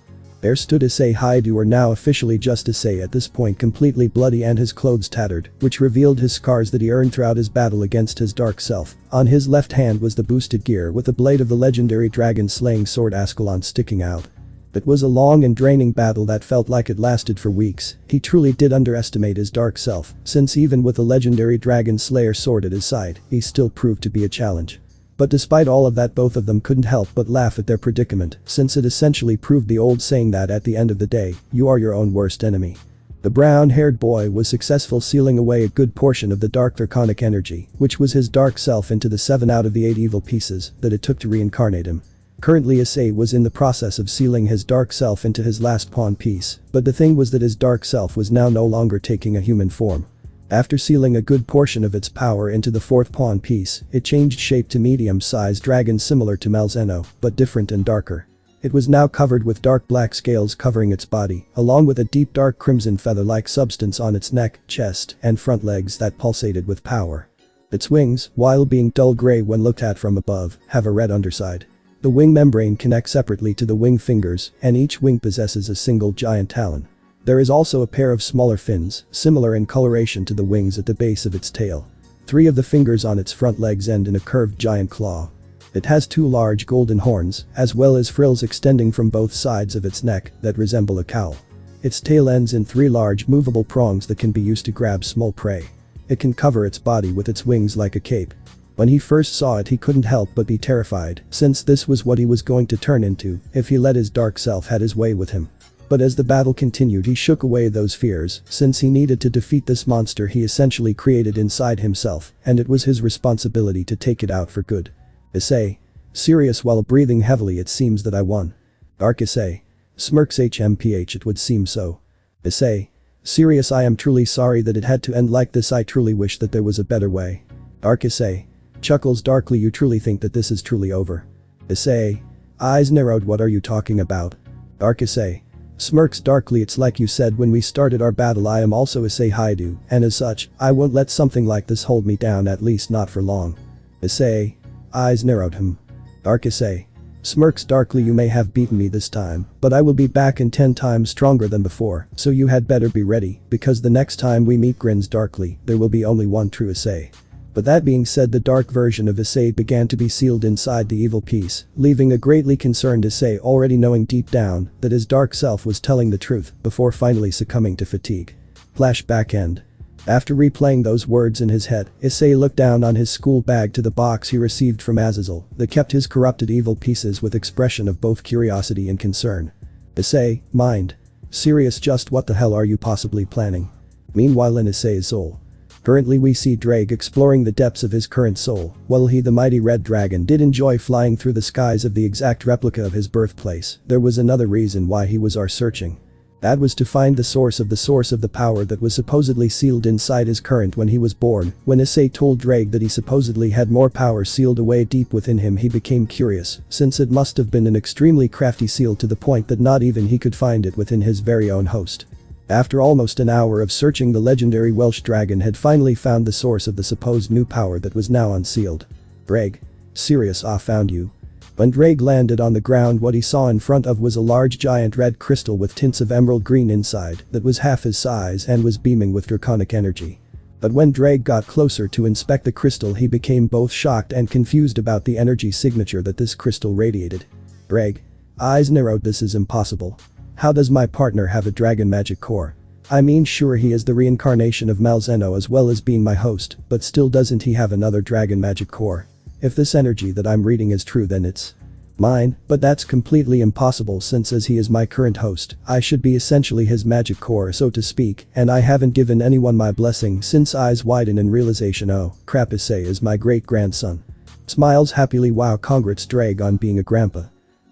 S1: There stood Issei Hyoudou or now officially just Issei at this point completely bloody and his clothes tattered, which revealed his scars that he earned throughout his battle against his dark self. On his left hand was the boosted gear with the blade of the legendary dragon-slaying sword Ascalon sticking out. It was a long and draining battle that felt like it lasted for weeks. He truly did underestimate his dark self, since even with the legendary dragon slayer sword at his side, he still proved to be a challenge. But despite all of that both of them couldn't help but laugh at their predicament, since it essentially proved the old saying that at the end of the day, you are your own worst enemy. The brown-haired boy was successful sealing away a good portion of the dark draconic energy, which was his dark self into the 7 out of the 8 evil pieces that it took to reincarnate him. Currently Issei was in the process of sealing his dark self into his last pawn piece, but the thing was that his dark self was now no longer taking a human form. After sealing a good portion of its power into the 4th pawn piece, it changed shape to medium-sized dragon similar to Malzeno, but different and darker. It was now covered with dark black scales covering its body, along with a deep dark crimson feather-like substance on its neck, chest, and front legs that pulsated with power. Its wings, while being dull gray when looked at from above, have a red underside. The wing membrane connects separately to the wing fingers, and each wing possesses a single giant talon. There is also a pair of smaller fins, similar in coloration to the wings at the base of its tail. 3 of the fingers on its front legs end in a curved giant claw. It has 2 large golden horns, as well as frills extending from both sides of its neck that resemble a cowl. Its tail ends in 3 large movable prongs that can be used to grab small prey. It can cover its body with its wings like a cape. When he first saw it he couldn't help but be terrified, since this was what he was going to turn into if he let his dark self had his way with him. But as the battle continued he shook away those fears, since he needed to defeat this monster he essentially created inside himself, and it was his responsibility to take it out for good. Issei. Serious while breathing heavily it seems that I won. Dark Issei. Smirks HMPH it would seem so. Issei. Serious I am truly sorry that it had to end like this I truly wish that there was a better way. Dark Issei. Chuckles darkly you truly think that this is truly over. Issei. Eyes narrowed what are you talking about? Dark Issei. Smirks darkly it's like you said when we started our battle I am also Issei Hyoudou, and as such, I won't let something like this hold me down at least not for long. Issei. Eyes narrowed him. Dark Issei. Smirks darkly you may have beaten me this time, but I will be back and 10 times stronger than before, so you had better be ready, because the next time we meet grins darkly, there will be only one true Issei. But that being said the dark version of Issei began to be sealed inside the evil piece, leaving a greatly concerned Issei already knowing deep down that his dark self was telling the truth before finally succumbing to fatigue. Flashback end. After replaying those words in his head, Issei looked down on his school bag to the box he received from Azazel that kept his corrupted evil pieces with expression of both curiosity and concern. Issei, mind. Serious just what the hell are you possibly planning? Meanwhile in Issei's soul. Currently we see Ddraig exploring the depths of his current soul, while he the mighty red dragon did enjoy flying through the skies of the exact replica of his birthplace, there was another reason why he was searching. That was to find the source of the power that was supposedly sealed inside his current when he was born. When Issei told Ddraig that he supposedly had more power sealed away deep within him he became curious, since it must have been an extremely crafty seal to the point that not even he could find it within his very own host. After almost an hour of searching, the legendary Welsh dragon had finally found the source of the supposed new power that was now unsealed. Ddraig. Serious, I found you. When Ddraig landed on the ground, what he saw in front of was a large giant red crystal with tints of emerald green inside that was half his size and was beaming with draconic energy. But when Ddraig got closer to inspect the crystal, he became both shocked and confused about the energy signature that this crystal radiated. Ddraig. Eyes narrowed. This is impossible. How does my partner have a dragon magic core? I mean, sure, he is the reincarnation of Malzeno as well as being my host, but still, doesn't he have another dragon magic core? If this energy that I'm reading is true, then it's mine, but that's completely impossible since as he is my current host, I should be essentially his magic core, so to speak, and I haven't given anyone my blessing since. Eyes widen in realization. Oh, crap, Issei is my great-grandson. Smiles happily. Wow, congrats Ddraig on being a grandpa.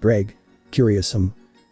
S1: Ddraig. Curious.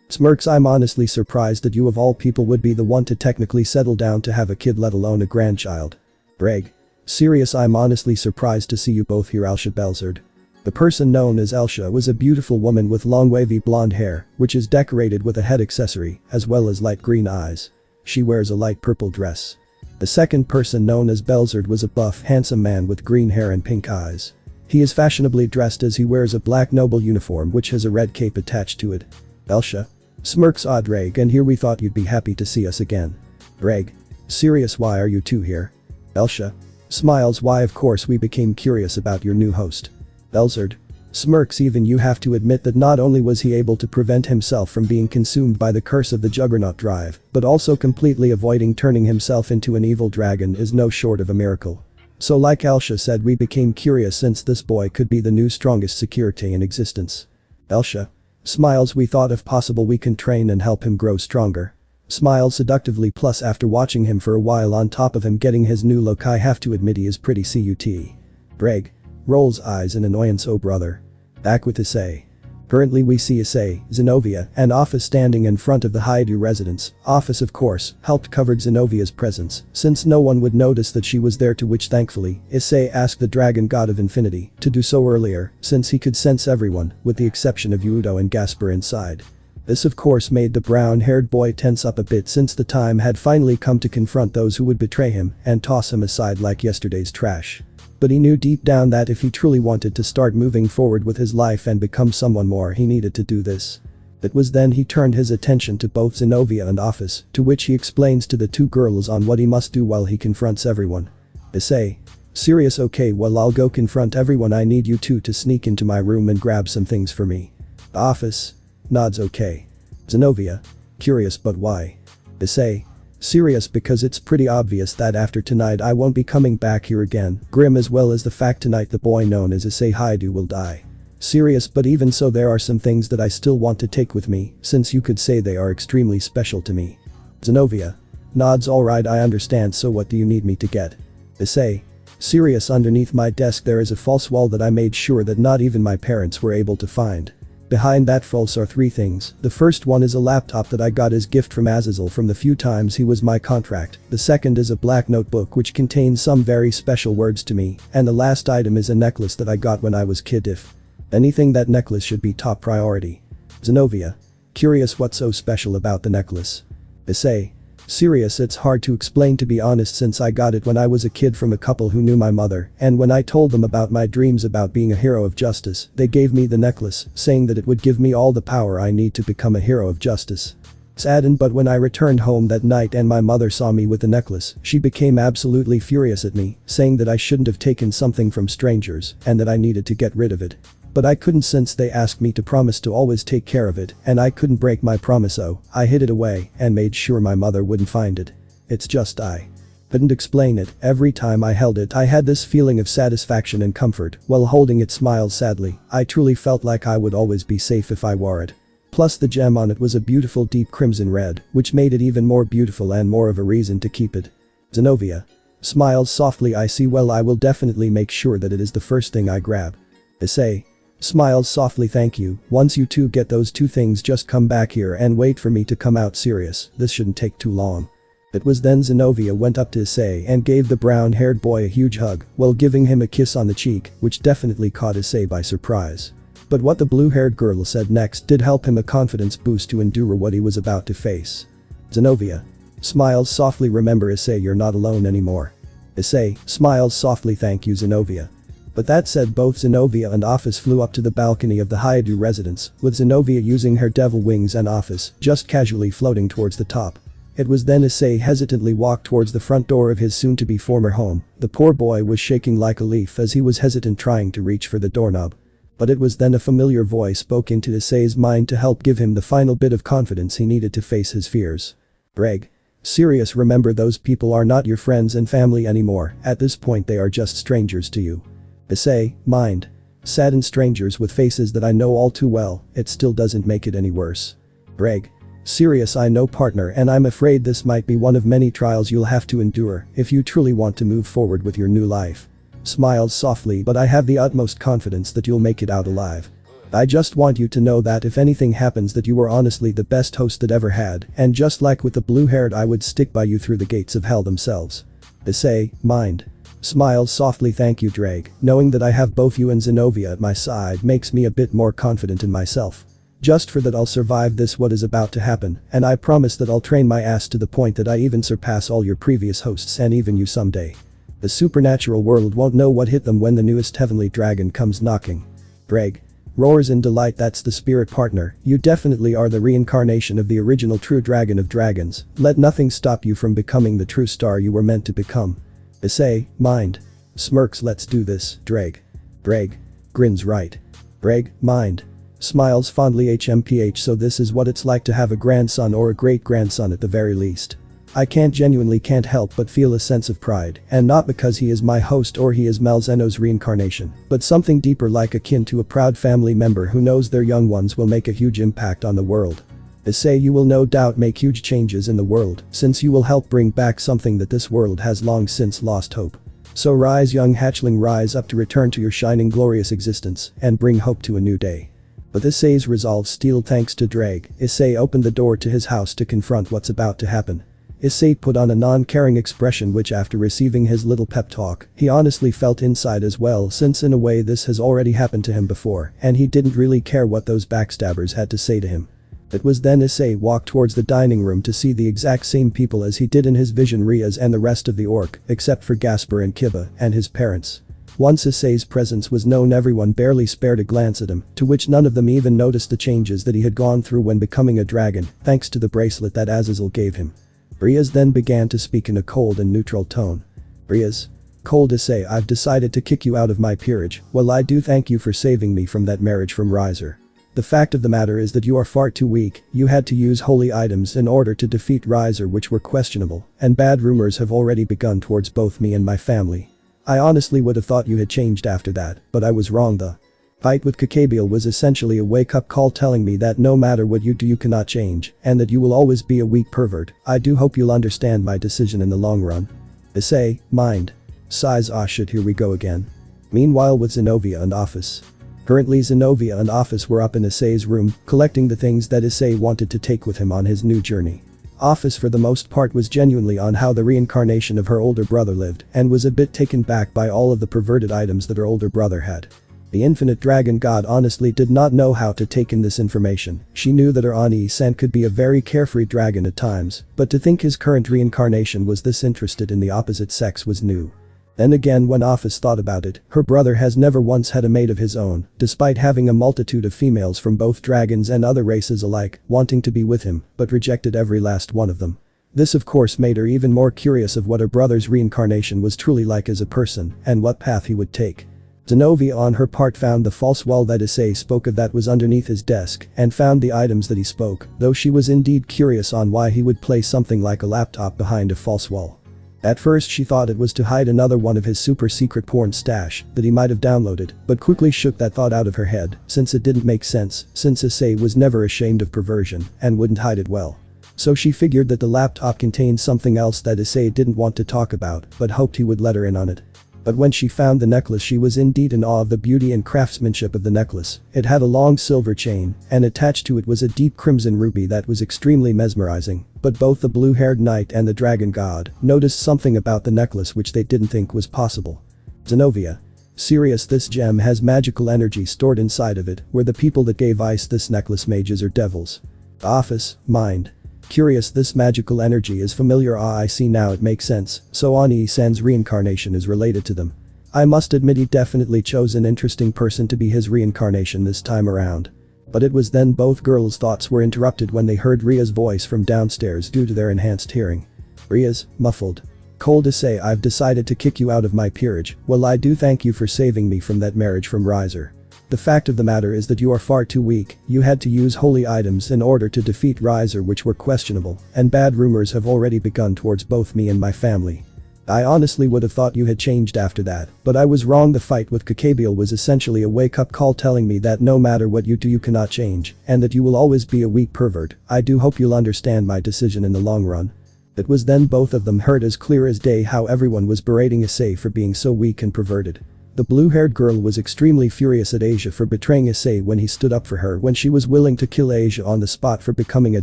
S1: Smirks. I'm honestly surprised that you of all people would be the one to technically settle down to have a kid, let alone a grandchild. Ddraig. Serious. I'm honestly surprised to see you both here. Elsha Belzard. The person known as Elsha was a beautiful woman with long wavy blonde hair, which is decorated with a head accessory, as well as light green eyes. She wears a light purple dress. The second person known as Belzard was a buff, handsome man with green hair and pink eyes. He is fashionably dressed as he wears a black noble uniform which has a red cape attached to it. Elsha. Smirks. Ddraig, and here we thought you'd be happy to see us again. Ddraig. Serious. Why are you two here? Elsha. Smiles. Why, of course, we became curious about your new host. Belzard. Smirks. Even you have to admit that not only was he able to prevent himself from being consumed by the curse of the Juggernaut Drive, but also completely avoiding turning himself into an evil dragon is no short of a miracle. So like Elsha said, we became curious since this boy could be the new strongest Sekiryuutei in existence. Elsha. Smiles. We thought if possible we can train and help him grow stronger. Smiles seductively. Plus after watching him for a while, on top of him getting his new look, I have to admit he is pretty cute. Ddraig. Rolls eyes in annoyance. Oh brother. Back with Issei. Currently we see Issei, Zenobia, and Office standing in front of the Hyoudou residence. Office, of course, helped covered Zenovia's presence, since no one would notice that she was there, to which thankfully, Issei asked the dragon god of infinity to do so earlier, since he could sense everyone, with the exception of Hyoudou and Gasper inside. This of course made the brown-haired boy tense up a bit, since the time had finally come to confront those who would betray him and toss him aside like yesterday's trash. But he knew deep down that if he truly wanted to start moving forward with his life and become someone more, he needed to do this. It was then he turned his attention to both Zenobia and Office, to which he explains to the two girls on what he must do while he confronts everyone. Issei. Serious. Okay, well, I'll go confront everyone. I need you two to sneak into my room and grab some things for me. Office. Nods. Okay. Zenobia. Curious, but why? Issei. Serious, because it's pretty obvious that after tonight I won't be coming back here again. Grim, as well as the fact tonight the boy known as Issei Hyoudou will die. Serious, but even so there are some things that I still want to take with me, since you could say they are extremely special to me. Zenobia. Nods. Alright, I understand, so what do you need me to get? Issei. Serious. Underneath my desk there is a false wall that I made sure that not even my parents were able to find. Behind that false are 3 things. The first one is a laptop that I got as gift from Azazel from the few times he was my contract. The second is a black notebook which contains some very special words to me, and the last item is a necklace that I got when I was kid. If anything, that necklace should be top priority. Zenobia. Curious, what's so special about the necklace? Issei. Serious. It's hard to explain, to be honest, since I got it when I was a kid from a couple who knew my mother, and when I told them about my dreams about being a hero of justice, they gave me the necklace, saying that it would give me all the power I need to become a hero of justice. Saddened, but when I returned home that night and my mother saw me with the necklace, she became absolutely furious at me, saying that I shouldn't have taken something from strangers and that I needed to get rid of it. But I couldn't, since they asked me to promise to always take care of it, and I couldn't break my promise, so I hid it away and made sure my mother wouldn't find it. It's just I couldn't explain it. Every time I held it I had this feeling of satisfaction and comfort while holding it. Smiles sadly. I truly felt like I would always be safe if I wore it. Plus the gem on it was a beautiful deep crimson red, which made it even more beautiful and more of a reason to keep it. Zenobia. Smiles softly. I see. Well, I will definitely make sure that it is the first thing I grab. Issei. Smiles softly. Thank you. Once you two get those 2 things, just come back here and wait for me to come out. Serious, this shouldn't take too long. It was then Zenobia went up to Issei and gave the brown-haired boy a huge hug while giving him a kiss on the cheek, which definitely caught Issei by surprise. But what the blue-haired girl said next did help him a confidence boost to endure what he was about to face. Zenobia. Smiles softly. Remember Issei, you're not alone anymore. Issei smiles softly. Thank you Zenobia. But that said, both Zenobia and Office flew up to the balcony of the Hyoudou residence, with Zenobia using her devil wings and Office just casually floating towards the top. It was then Issei hesitantly walked towards the front door of his soon-to-be former home. The poor boy was shaking like a leaf as he was hesitant, trying to reach for the doorknob. But it was then a familiar voice spoke into Issei's mind to help give him the final bit of confidence he needed to face his fears. Ddraig. Serious, remember those people are not your friends and family anymore. At this point they are just strangers to you. Issei, mind. Saddened strangers with faces that I know all too well. It still doesn't make it any worse. Ddraig. Serious, I know partner, and I'm afraid this might be one of many trials you'll have to endure if you truly want to move forward with your new life. Smiles softly, but I have the utmost confidence that you'll make it out alive. I just want you to know that if anything happens that you were honestly the best host that ever had, and just like with the blue-haired I would stick by you through the gates of hell themselves. Issei, mind. Smiles softly. Thank you Ddraig, knowing that I have both you and Zenobia at my side makes me a bit more confident in myself. Just for that I'll survive this what is about to happen, and I promise that I'll train my ass to the point that I even surpass all your previous hosts and even you someday. The supernatural world won't know what hit them when the newest heavenly dragon comes knocking. Ddraig. Roars in delight. That's the spirit partner, you definitely are the reincarnation of the original true dragon of dragons. Let nothing stop you from becoming the true star you were meant to become. Issei, mind. Smirks. Let's do this, Ddraig. Ddraig. Grins. Right. Ddraig, mind. Smiles fondly. HMPH, so this is what it's like to have a grandson or a great-grandson at the very least. I genuinely can't help but feel a sense of pride, and not because he is my host or he is Malzeno's reincarnation, but something deeper, like akin to a proud family member who knows their young ones will make a huge impact on the world. Issei, you will no doubt make huge changes in the world, since you will help bring back something that this world has long since lost hope. So rise young hatchling, rise up to return to your shining glorious existence, and bring hope to a new day. But Issei's resolve steeled. Thanks to Ddraig, Issei opened the door to his house to confront what's about to happen. Issei put on a non-caring expression which, after receiving his little pep talk, he honestly felt inside as well, since in a way this has already happened to him before and he didn't really care what those backstabbers had to say to him. It was then Issei walked towards the dining room to see the exact same people as he did in his vision, Rias and the rest of the orc, except for Gasper and Kiba and his parents. Once Issei's presence was known, everyone barely spared a glance at him, to which none of them even noticed the changes that he had gone through when becoming a dragon, thanks to the bracelet that Azazel gave him. Rias then began to speak in a cold and neutral tone. Rias. Cold. Issei, I've decided to kick you out of my peerage. Well, I do thank you for saving me from that marriage from Riser. The fact of the matter is that you are far too weak. You had to use holy items in order to defeat Riser, which were questionable, and bad rumors have already begun towards both me and my family. I honestly would have thought you had changed after that, but I was wrong. The fight with Kokabiel was essentially a wake-up call telling me that no matter what you do you cannot change, and that you will always be a weak pervert. I do hope you'll understand my decision in the long run. Issei, mind. Sighs. Ah shit, here we go again. Meanwhile, with Zenobia and Office. Currently Zenobia and Office were up in Issei's room, collecting the things that Issei wanted to take with him on his new journey. Office for the most part was genuinely on how the reincarnation of her older brother lived and was a bit taken back by all of the perverted items that her older brother had. The infinite dragon god honestly did not know how to take in this information. She knew that her Ani-san could be a very carefree dragon at times, but to think his current reincarnation was this interested in the opposite sex was new. Then again, when Office thought about it, her brother has never once had a mate of his own, despite having a multitude of females from both dragons and other races alike wanting to be with him, but rejected every last one of them. This of course made her even more curious of what her brother's reincarnation was truly like as a person and what path he would take. Zenobia on her part found the false wall that Issei spoke of that was underneath his desk and found the items that he spoke, though she was indeed curious on why he would place something like a laptop behind a false wall. At first she thought it was to hide another one of his super secret porn stash that he might have downloaded, but quickly shook that thought out of her head since it didn't make sense, since Issei was never ashamed of perversion and wouldn't hide it well. So she figured that the laptop contained something else that Issei didn't want to talk about but hoped he would let her in on it. But when she found the necklace, she was indeed in awe of the beauty and craftsmanship of the necklace. It had a long silver chain, and attached to it was a deep crimson ruby that was extremely mesmerizing, but both the blue-haired knight and the dragon god noticed something about the necklace which they didn't think was possible. Zenobia. Serious, this gem has magical energy stored inside of it. Were the people that gave Ice this necklace mages or devils? Office, mind. Curious, this magical energy is familiar. Ah, I see now, it makes sense, so Oni-san's reincarnation is related to them. I must admit he definitely chose an interesting person to be his reincarnation this time around. But it was then both girls' thoughts were interrupted when they heard Ria's voice from downstairs due to their enhanced hearing. Ria's, muffled. Cold Issei, I've decided to kick you out of my peerage. Well, I do thank you for saving me from that marriage from Riser. The fact of the matter is that you are far too weak, you had to use holy items in order to defeat Riser, which were questionable, and bad rumors have already begun towards both me and my family. I honestly would have thought you had changed after that, but I was wrong. The fight with Kokabiel was essentially a wake-up call telling me that no matter what you do you cannot change, and that you will always be a weak pervert. I do hope you'll understand my decision in the long run. It was then both of them heard as clear as day how everyone was berating Issei for being so weak and perverted. The blue-haired girl was extremely furious at Asia for betraying Issei when he stood up for her when she was willing to kill Asia on the spot for becoming a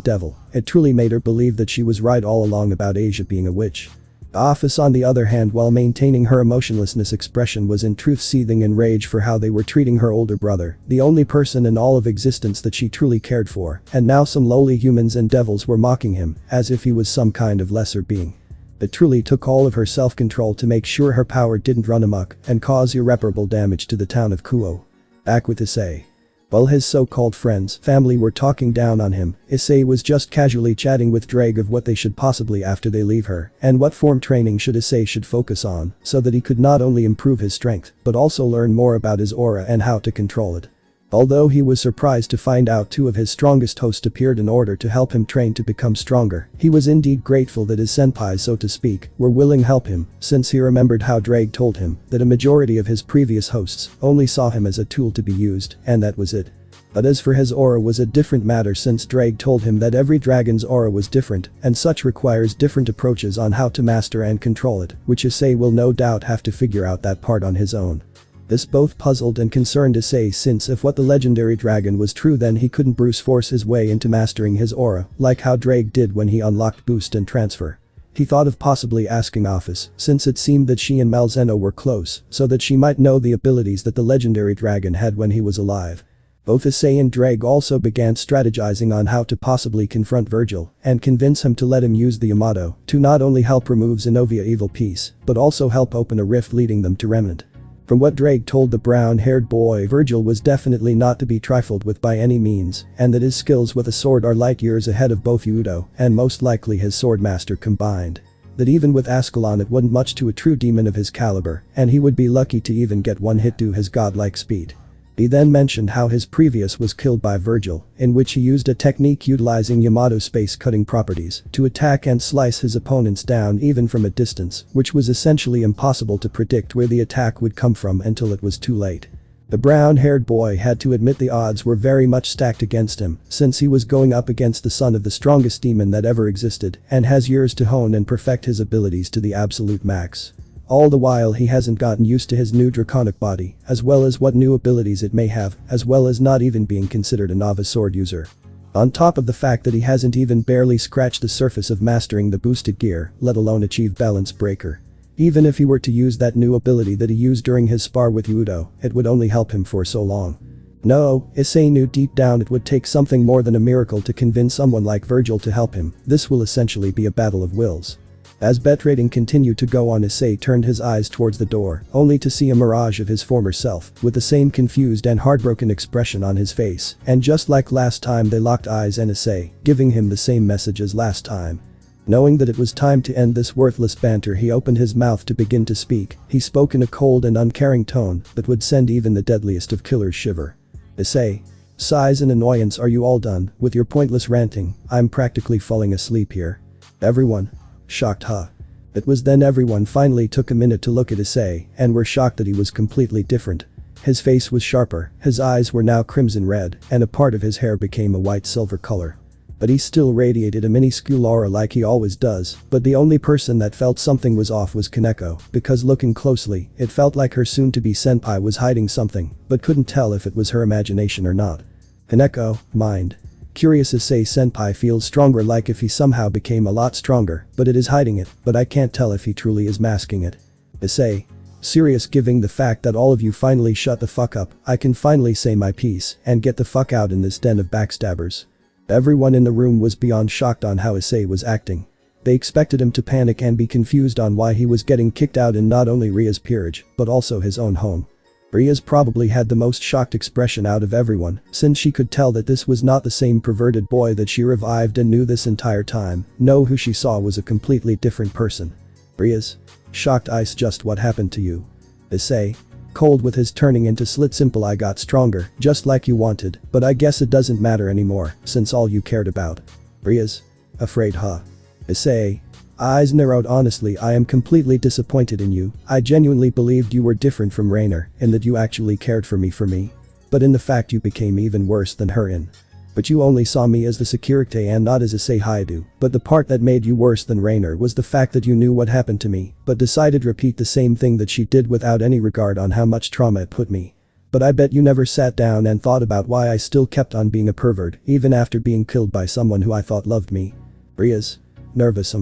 S1: devil. It truly made her believe that she was right all along about Asia being a witch. Office, on the other hand, while maintaining her emotionlessness expression, was in truth seething in rage for how they were treating her older brother, the only person in all of existence that she truly cared for, and now some lowly humans and devils were mocking him, as if he was some kind of lesser being. It truly took all of her self-control to make sure her power didn't run amok and cause irreparable damage to the town of Kuo. Back with Issei. While his so-called friends, family were talking down on him, Issei was just casually chatting with Ddraig of what they should possibly after they leave her, and what form training Issei should focus on, so that he could not only improve his strength, but also learn more about his aura and how to control it. Although he was surprised to find out two of his strongest hosts appeared in order to help him train to become stronger, he was indeed grateful that his senpais, so to speak, were willing to help him, since he remembered how Ddraig told him that a majority of his previous hosts only saw him as a tool to be used, and that was it. But as for his aura was a different matter, since Ddraig told him that every dragon's aura was different, and such requires different approaches on how to master and control it, which Issei will no doubt have to figure out that part on his own. This both puzzled and concerned Issei, since if what the legendary dragon was true, then he couldn't brute force his way into mastering his aura, like how Ddraig did when he unlocked Boost and Transfer. He thought of possibly asking Office, since it seemed that she and Malzeno were close, so that she might know the abilities that the legendary dragon had when he was alive. Both Issei and Ddraig also began strategizing on how to possibly confront Virgil and convince him to let him use the Yamato to not only help remove Zenobia evil piece, but also help open a rift leading them to Remnant. From what Ddraig told the brown-haired boy, Virgil was definitely not to be trifled with by any means, and that his skills with a sword are light years ahead of both Hyoudou and most likely his swordmaster combined. That even with Ascalon it wasn't much to a true demon of his caliber, and he would be lucky to even get one hit to his godlike speed. He then mentioned how his previous was killed by Virgil, in which he used a technique utilizing Yamato space-cutting properties to attack and slice his opponents down even from a distance, which was essentially impossible to predict where the attack would come from until it was too late. The brown-haired boy had to admit the odds were very much stacked against him, since he was going up against the son of the strongest demon that ever existed and has years to hone and perfect his abilities to the absolute max. All the while he hasn't gotten used to his new draconic body, as well as what new abilities it may have, as well as not even being considered a novice sword user. On top of the fact that he hasn't even barely scratched the surface of mastering the boosted gear, let alone achieve balance breaker. Even if he were to use that new ability that he used during his spar with Hyoudou, it would only help him for so long. No, Issei knew deep down it would take something more than a miracle to convince someone like Virgil to help him. This will essentially be a battle of wills. As bet rating continued to go on, Issei turned his eyes towards the door, only to see a mirage of his former self, with the same confused and heartbroken expression on his face, and just like last time they locked eyes, and Issei, giving him the same message as last time. Knowing that it was time to end this worthless banter, he opened his mouth to begin to speak. He spoke in a cold and uncaring tone that would send even the deadliest of killers shiver. Issei. Sighs and annoyance, are you all done with your pointless ranting? I'm practically falling asleep here. Everyone. Shocked, huh? It was then everyone finally took a minute to look at Issei and were shocked that he was completely different. His face was sharper, his eyes were now crimson red, and a part of his hair became a white silver color. But he still radiated a minuscule aura like he always does, but the only person that felt something was off was Kaneko, because looking closely, it felt like her soon-to-be senpai was hiding something, but couldn't tell if it was her imagination or not. Kaneko, mind. Curious, Issei senpai feels stronger, like if he somehow became a lot stronger, but it is hiding it, but I can't tell if he truly is masking it. Issei. Serious, giving the fact that all of you finally shut the fuck up, I can finally say my piece and get the fuck out in this den of backstabbers. Everyone in the room was beyond shocked on how Issei was acting. They expected him to panic and be confused on why he was getting kicked out in not only Rias' peerage, but also his own home. Rias probably had the most shocked expression out of everyone, since she could tell that this was not the same perverted boy that she revived and knew this entire time. No, who she saw was a completely different person. Rias? Shocked Ice, just what happened to you? Issei? Cold with his turning into slit. Simple, I got stronger, just like you wanted, but I guess it doesn't matter anymore, since all you cared about. Rias? Afraid, huh? Issei? Eyes narrowed. Honestly, I am completely disappointed in you. I genuinely believed you were different from Rainer and that you actually cared for me. But in the fact you became even worse than her in. But you only saw me as the Sekiryuutei and not as Issei Hyoudou. But the part that made you worse than Rainer was the fact that you knew what happened to me, but decided to repeat the same thing that she did without any regard on how much trauma it put me. But I bet you never sat down and thought about why I still kept on being a pervert, even after being killed by someone who I thought loved me. Rias? Nervous.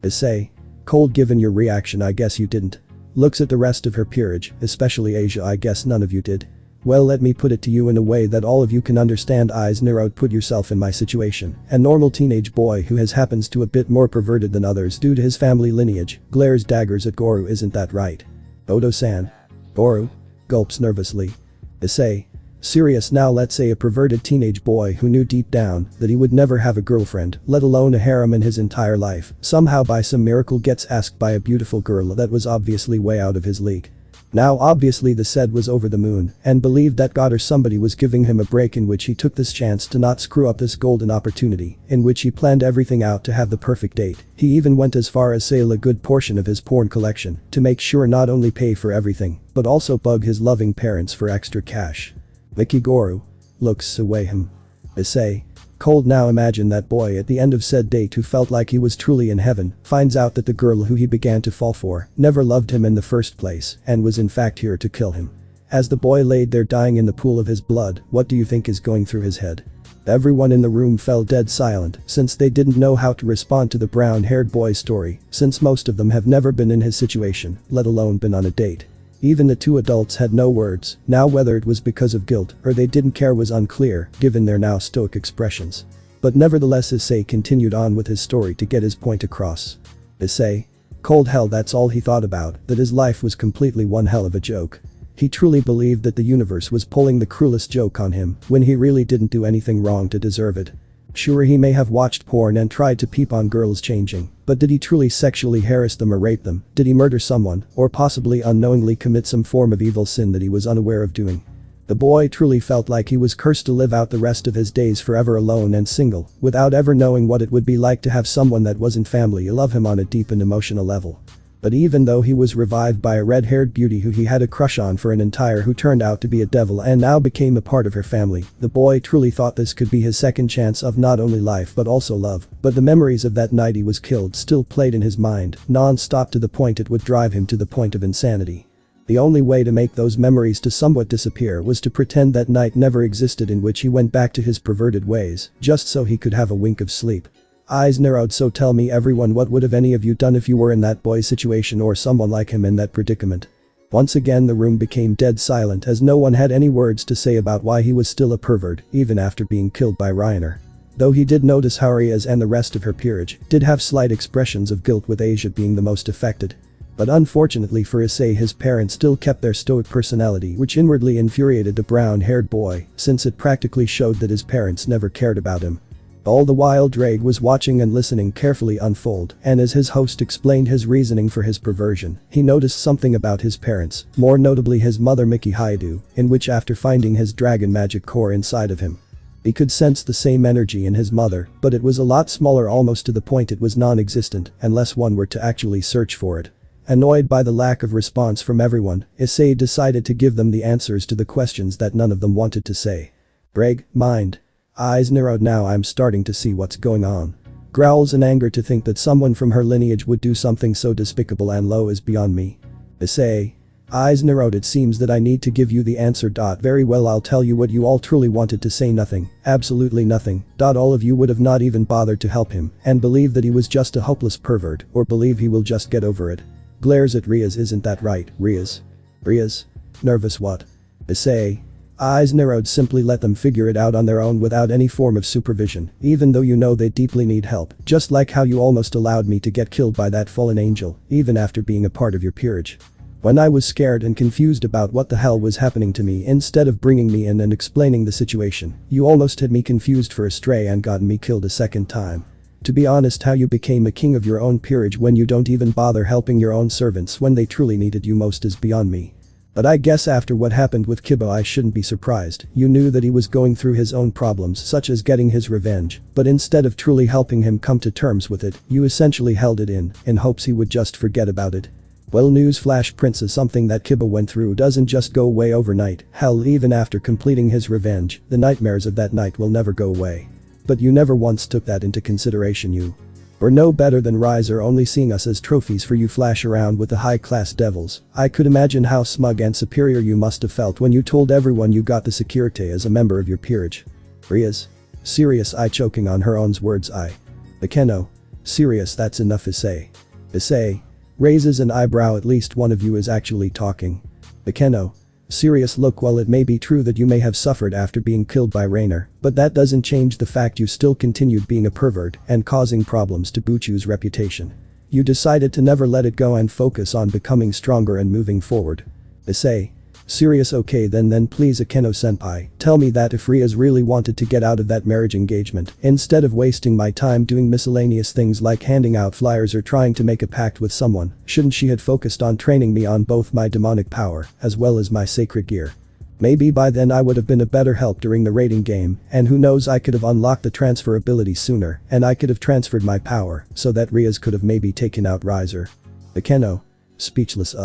S1: Issei? Cold. Given your reaction, I guess you didn't. Looks at the rest of her peerage, especially Asia. I guess none of you did. Well, let me put it to you in a way that all of you can understand. Eyes narrowed. Put yourself in my situation. A normal teenage boy who happens to a bit more perverted than others due to his family lineage, glares daggers at Goru. Isn't that right? Odo-san? Goru? Gulps nervously. Issei? Serious now. Let's say a perverted teenage boy who knew deep down that he would never have a girlfriend, let alone a harem in his entire life, somehow by some miracle gets asked by a beautiful girl that was obviously way out of his league. Now obviously the said was over the moon and believed that God or somebody was giving him a break, in which he took this chance to not screw up this golden opportunity, in which he planned everything out to have the perfect date. He even went as far as sell a good portion of his porn collection to make sure not only pay for everything, but also bug his loving parents for extra cash. Mickey. Goru looks away him. Issei? Cold. Now imagine that boy at the end of said date who felt like he was truly in heaven, finds out that the girl who he began to fall for never loved him in the first place and was in fact here to kill him. As the boy laid there dying in the pool of his blood, what do you think is going through his head? Everyone in the room fell dead silent, since they didn't know how to respond to the brown-haired boy's story, since most of them have never been in his situation, let alone been on a date. Even the two adults had no words. Now whether it was because of guilt or they didn't care was unclear, given their now stoic expressions. But nevertheless Issei continued on with his story to get his point across. Issei? Cold. Hell, that's all he thought about, that his life was completely one hell of a joke. He truly believed that the universe was pulling the cruelest joke on him when he really didn't do anything wrong to deserve it. Sure, he may have watched porn and tried to peep on girls changing, but did he truly sexually harass them or rape them? Did he murder someone, or possibly unknowingly commit some form of evil sin that he was unaware of doing? The boy truly felt like he was cursed to live out the rest of his days forever alone and single, without ever knowing what it would be like to have someone that wasn't family love him on a deep and emotional level. But even though he was revived by a red-haired beauty who he had a crush on for an entire who turned out to be a devil and now became a part of her family, the boy truly thought this could be his second chance of not only life but also love. But the memories of that night he was killed still played in his mind, non-stop, to the point it would drive him to the point of insanity. The only way to make those memories to somewhat disappear was to pretend that night never existed, in which he went back to his perverted ways, just so he could have a wink of sleep. Eyes narrowed. So tell me everyone, what would have any of you done if you were in that boy's situation or someone like him in that predicament? Once again the room became dead silent, as no one had any words to say about why he was still a pervert even after being killed by Rainer. Though he did notice how Rias and the rest of her peerage did have slight expressions of guilt, with Asia being the most affected. But unfortunately for Issei, his parents still kept their stoic personality, which inwardly infuriated the brown-haired boy, since it practically showed that his parents never cared about him. All the while Ddraig was watching and listening carefully unfold, and as his host explained his reasoning for his perversion, he noticed something about his parents, more notably his mother Issei Hyoudou, in which after finding his dragon magic core inside of him, he could sense the same energy in his mother, but it was a lot smaller, almost to the point it was non-existent unless one were to actually search for it. Annoyed by the lack of response from everyone, Issei decided to give them the answers to the questions that none of them wanted to say. Ddraig, mind. Eyes narrowed. Now I'm starting to see what's going on. Growls in anger. To think that someone from her lineage would do something so despicable and low is beyond me. Issei. Eyes narrowed. It seems that I need to give you the answer. Very well, I'll tell you what you all truly wanted to say. Nothing. Absolutely nothing. All of you would have not even bothered to help him and believe that he was just a hopeless pervert, or believe he will just get over it. Glares at Rias. Isn't that right, Rias? Rias? Nervous. What? Issei. Eyes narrowed. Simply let them figure it out on their own without any form of supervision, even though you know they deeply need help, just like how you almost allowed me to get killed by that fallen angel, even after being a part of your peerage. When I was scared and confused about what the hell was happening to me, instead of bringing me in and explaining the situation, you almost had me confused for a stray and gotten me killed a second time. To be honest, how you became a king of your own peerage when you don't even bother helping your own servants when they truly needed you most is beyond me. But I guess after what happened with Kibo I shouldn't be surprised. You knew that he was going through his own problems such as getting his revenge, but instead of truly helping him come to terms with it, you essentially held it in hopes he would just forget about it. Well, newsflash, princess, something that Kibo went through doesn't just go away overnight. Hell, even after completing his revenge, the nightmares of that night will never go away. But you never once took that into consideration. You were no better than Riser, only seeing us as trophies for you flash around with the high-class devils. I could imagine how smug and superior you must have felt when you told everyone you got the Sekiryuutei as a member of your peerage. Rias. Serious, I choking on her own words. Akeno. Serious, that's enough. Issei. Issei. Raises an eyebrow. At least one of you is actually talking. Akeno. Serious, look, well, it may be true that you may have suffered after being killed by Rainer, but that doesn't change the fact you still continued being a pervert and causing problems to Buchu's reputation. You decided to never let it go and focus on becoming stronger and moving forward. Issei. Serious, okay then please Akeno-senpai, tell me that if Rias really wanted to get out of that marriage engagement, instead of wasting my time doing miscellaneous things like handing out flyers or trying to make a pact with someone, shouldn't she had focused on training me on both my demonic power as well as my sacred gear? Maybe by then I would have been a better help during the raiding game, and who knows, I could have unlocked the transfer ability sooner and I could have transferred my power so that Rias could have maybe taken out Riser. Akeno. Speechless.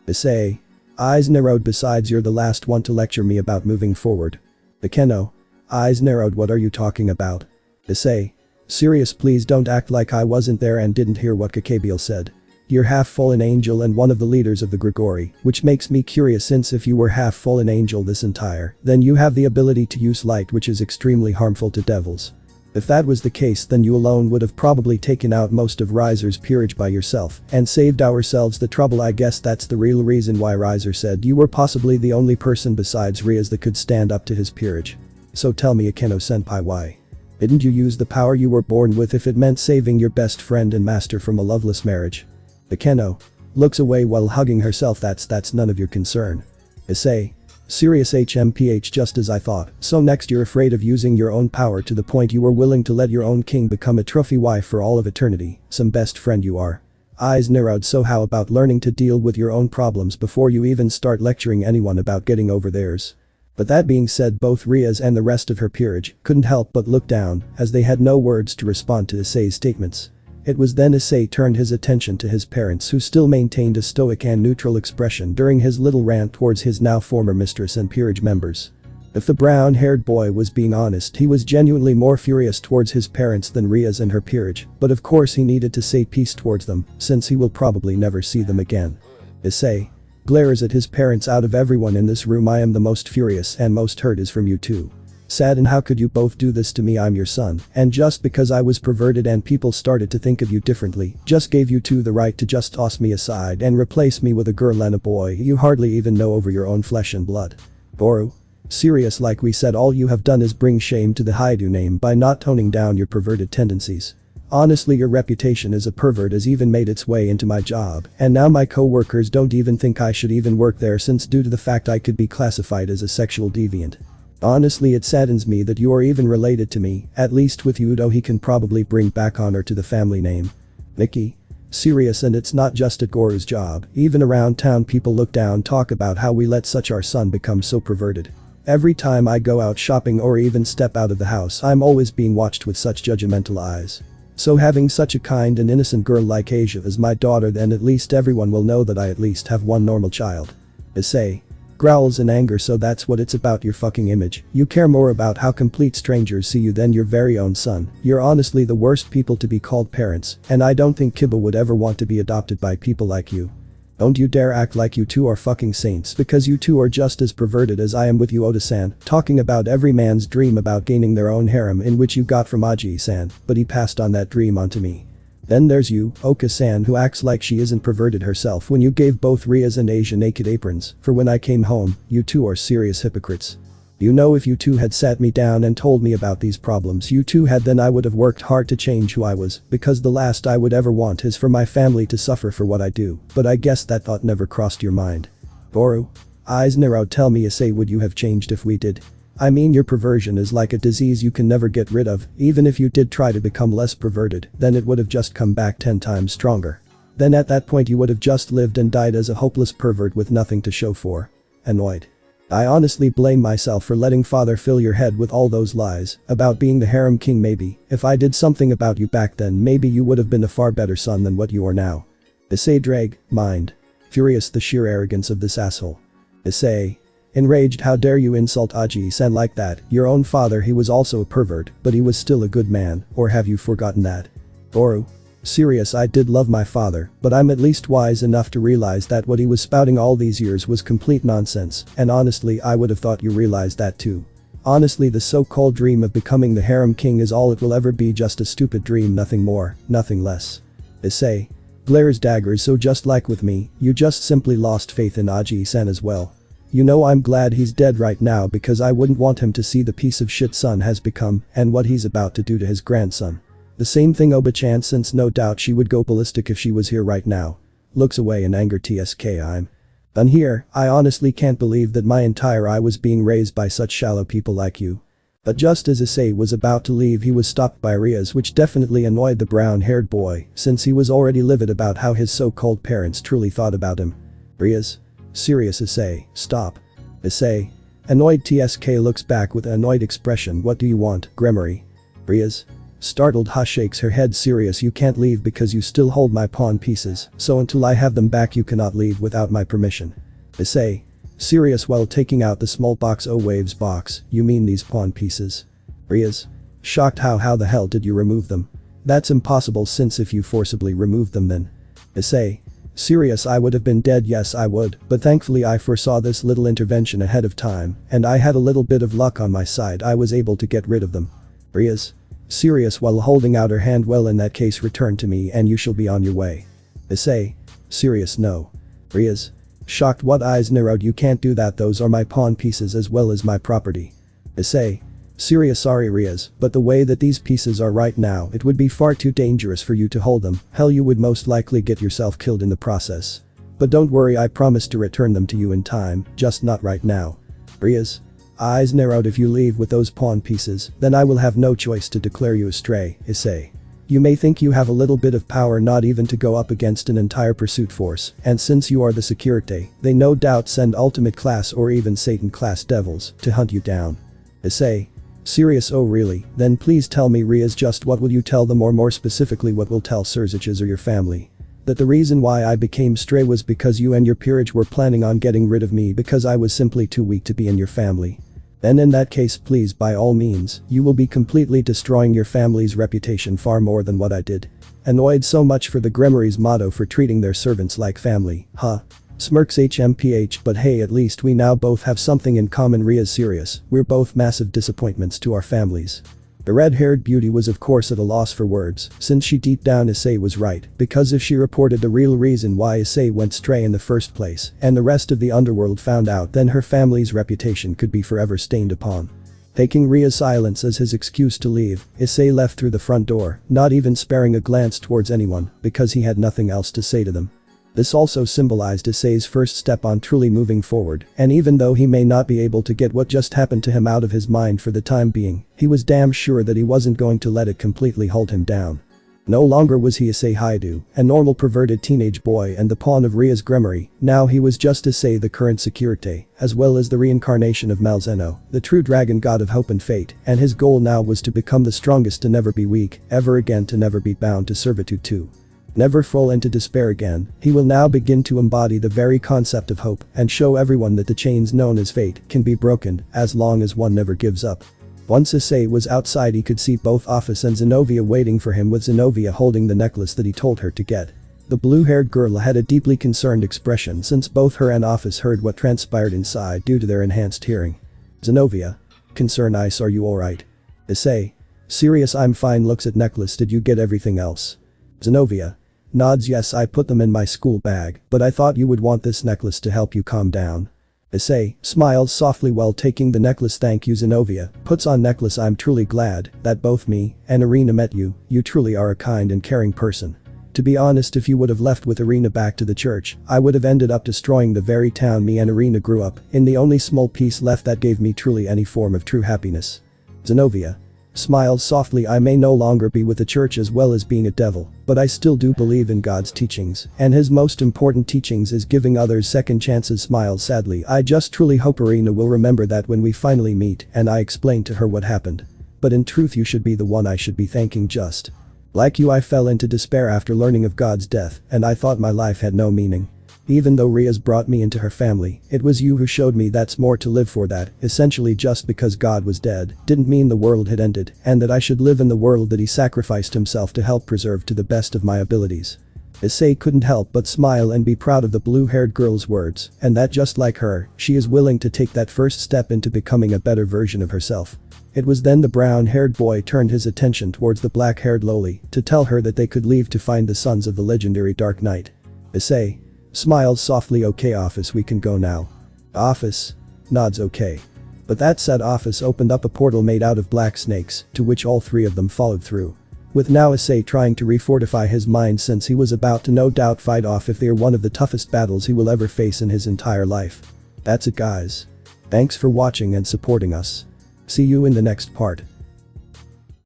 S1: Issei. Eyes narrowed. Besides, you're the last one to lecture me about moving forward. Akeno. Eyes narrowed. What are you talking about? Issei. Serious, please don't act like I wasn't there and didn't hear what Kokabiel said. You're half fallen angel and one of the leaders of the Gremory, which makes me curious, since if you were half fallen angel this entire, then you have the ability to use light, which is extremely harmful to devils. If that was the case, then you alone would have probably taken out most of Riser's peerage by yourself and saved ourselves the trouble. I guess that's the real reason why Riser said you were possibly the only person besides Rias that could stand up to his peerage. So tell me, Akeno-senpai, why didn't you use the power you were born with if it meant saving your best friend and master from a loveless marriage? Akeno. Looks away while hugging herself. That's none of your concern. Issei. Serious, HMPH, just as I thought. So next you're afraid of using your own power to the point you were willing to let your own king become a trophy wife for all of eternity. Some best friend you are. Eyes narrowed. So how about learning to deal with your own problems before you even start lecturing anyone about getting over theirs? But that being said, both Rias and the rest of her peerage couldn't help but look down as they had no words to respond to Issei's statements. It was then Issei turned his attention to his parents, who still maintained a stoic and neutral expression during his little rant towards his now former mistress and peerage members. If the brown-haired boy was being honest, he was genuinely more furious towards his parents than Rias and her peerage, but of course he needed to say peace towards them, since he will probably never see them again. Issei glares at his parents. Out of everyone in this room, I am the most furious and most hurt is from you two. Sad, and how could you both do this to me? I'm your son, and just because I was perverted and people started to think of you differently, just gave you two the right to just toss me aside and replace me with a girl and a boy you hardly even know over your own flesh and blood. Boru. Serious, like we said, all you have done is bring shame to the Hyoudou name by not toning down your perverted tendencies. Honestly, your reputation as a pervert has even made its way into my job, and now my co-workers don't even think I should even work there, since due to the fact I could be classified as a sexual deviant. Honestly, it saddens me that you are even related to me. At least with Hyoudou he can probably bring back honor to the family name. Mickey. Serious, and it's not just at Goru's job, even around town people look down, talk about how we let such our son become so perverted. Every time I go out shopping or even step out of the house, I'm always being watched with such judgmental eyes. So having such a kind and innocent girl like Asia as my daughter, then at least everyone will know that I at least have one normal child. Issei growls in anger. So that's what it's about, your fucking image. You care more about how complete strangers see you than your very own son. You're honestly the worst people to be called parents, and I don't think Kiba would ever want to be adopted by people like you. Don't you dare act like you two are fucking saints, because you two are just as perverted as I am with you, Oda-san, talking about every man's dream about gaining their own harem, in which you got from Aji-san, but he passed on that dream onto me. Then there's you, Oka-san, who acts like she isn't perverted herself when you gave both Rias and Asia naked aprons, for when I came home, you two are serious hypocrites. You know, if you two had sat me down and told me about these problems you two had, then I would have worked hard to change who I was, because the last I would ever want is for my family to suffer for what I do, but I guess that thought never crossed your mind. Boru. Eyes narrowed. Tell me, Issei, would you have changed if we did? I mean, your perversion is like a disease you can never get rid of. Even if you did try to become less perverted, then it would have just come back 10 times stronger. Then at that point you would have just lived and died as a hopeless pervert with nothing to show for. Annoyed. I honestly blame myself for letting father fill your head with all those lies about being the harem king. Maybe if I did something about you back then, maybe you would have been a far better son than what you are now. Issei Ddraig, mind. Furious the sheer arrogance of this asshole. Issei. Enraged. How dare you insult Aji-san like that? Your own father, he was also a pervert, but he was still a good man, or have you forgotten that? Boru. Serious, I did love my father, but I'm at least wise enough to realize that what he was spouting all these years was complete nonsense, and honestly I would have thought you realized that too. Honestly, the so-called dream of becoming the harem king is all it will ever be, just a stupid dream, nothing more, nothing less. Issei. Glares daggers. So just like with me, you just simply lost faith in Aji-san as well. You know, I'm glad he's dead right now because I wouldn't want him to see the piece of shit son has become and what he's about to do to his grandson. The same thing Oba-chan, since no doubt she would go ballistic if she was here right now. Looks away in anger. I'm done here. I honestly can't believe that my entire I was being raised by such shallow people like you. But just as Issei was about to leave, he was stopped by Rias, which definitely annoyed the brown-haired boy since he was already livid about how his so-called parents truly thought about him. Rias. Serious, Issei, stop. Issei. Annoyed. Looks back with an annoyed expression. What do you want, Gremory? Rias. Startled. Shakes her head. Serious, you can't leave because you still hold my pawn pieces, so until I have them back you cannot leave without my permission. Issei. Serious, while taking out the small box. Oh, waves box, you mean these pawn pieces? Rias. Shocked. How the hell did you remove them? That's impossible, since if you forcibly removed them then. Issei. Serious, I would have been dead. Yes I would, but thankfully I foresaw this little intervention ahead of time, and I had a little bit of luck on my side. I was able to get rid of them. Rias. Serious, while holding out her hand. Well, in that case return to me and you shall be on your way. Issei. Serious, no. Rias. Shocked. What? Eyes narrowed. You can't do that, those are my pawn pieces as well as my property. Issei. Serious. Sorry Rias, but the way that these pieces are right now, it would be far too dangerous for you to hold them. Hell, you would most likely get yourself killed in the process. But don't worry, I promise to return them to you in time, just not right now. Rias. Eyes narrowed. If you leave with those pawn pieces, then I will have no choice to declare you a stray, Issei. You may think you have a little bit of power, not even to go up against an entire pursuit force, and since you are the Sekiryuutei, they no doubt send ultimate class or even Satan class devils to hunt you down. Issei. Serious. Oh really? Then please tell me, Rias, just what will you tell them, or more specifically what will tell Surziches or your family? That the reason why I became stray was because you and your peerage were planning on getting rid of me because I was simply too weak to be in your family. Then in that case, please, by all means, you will be completely destroying your family's reputation far more than what I did. Annoyed. So much for the Gremory's motto for treating their servants like family, huh? Smirks. HMPH. But hey, at least we now both have something in common. Rias. Serious, we're both massive disappointments to our families. The red-haired beauty was of course at a loss for words, since she deep down Issei was right, because if she reported the real reason why Issei went stray in the first place and the rest of the underworld found out, then her family's reputation could be forever stained upon. Taking Ria's silence as his excuse to leave, Issei left through the front door, not even sparing a glance towards anyone, because he had nothing else to say to them. This also symbolized Issei's first step on truly moving forward, and even though he may not be able to get what just happened to him out of his mind for the time being, he was damn sure that he wasn't going to let it completely hold him down. No longer was he Issei Hyoudou, a normal perverted teenage boy and the pawn of Rias Gremory. Now he was just Issei, the current Sekiryuutei, as well as the reincarnation of Malzeno, the true dragon god of hope and fate, and his goal now was to become the strongest, to never be weak, ever again, to never be bound to servitude, to never fall into despair again. He will now begin to embody the very concept of hope and show everyone that the chains known as fate can be broken as long as one never gives up. Once Issei was outside, he could see both Office and Zenovia waiting for him, with Zenovia holding the necklace that he told her to get. The blue-haired girl had a deeply concerned expression since both her and Office heard what transpired inside due to their enhanced hearing. Zenovia. Concern. Ice, are you alright? Issei. Serious, I'm fine. Looks at necklace. Did you get everything else? Zenovia. Nods. Yes, I put them in my school bag, but I thought you would want this necklace to help you calm down. Issei smiles softly while taking the necklace. Thank you Zenobia, puts on necklace. I'm truly glad that both me and Irina met you. You truly are a kind and caring person. To be honest, if you would have left with Irina back to the church, I would have ended up destroying the very town me and Irina grew up in, the only small piece left that gave me truly any form of true happiness. Zenobia smiles softly. I may no longer be with the church as well as being a devil, but I still do believe in God's teachings, and his most important teachings is giving others second chances. Smiles sadly. I just truly hope Irina will remember that when we finally meet and I explain to her what happened. But in truth you should be the one I should be thanking. Just like you, I fell into despair after learning of God's death, and I thought my life had no meaning. Even though Rias brought me into her family, it was you who showed me that's more to live for. That essentially just because God was dead didn't mean the world had ended, and that I should live in the world that he sacrificed himself to help preserve to the best of my abilities. Issei couldn't help but smile and be proud of the blue-haired girl's words, and that just like her, she is willing to take that first step into becoming a better version of herself. It was then the brown-haired boy turned his attention towards the black-haired loli to tell her that they could leave to find the sons of the legendary Dark Knight. Issei smiles softly. Okay office, we can go now. Office nods. Okay. But that said, office opened up a portal made out of black snakes, to which all three of them followed through. With now Issei trying to refortify his mind since he was about to no doubt fight off if they are one of the toughest battles he will ever face in his entire life. That's it guys. Thanks for watching and supporting us. See you in the next part.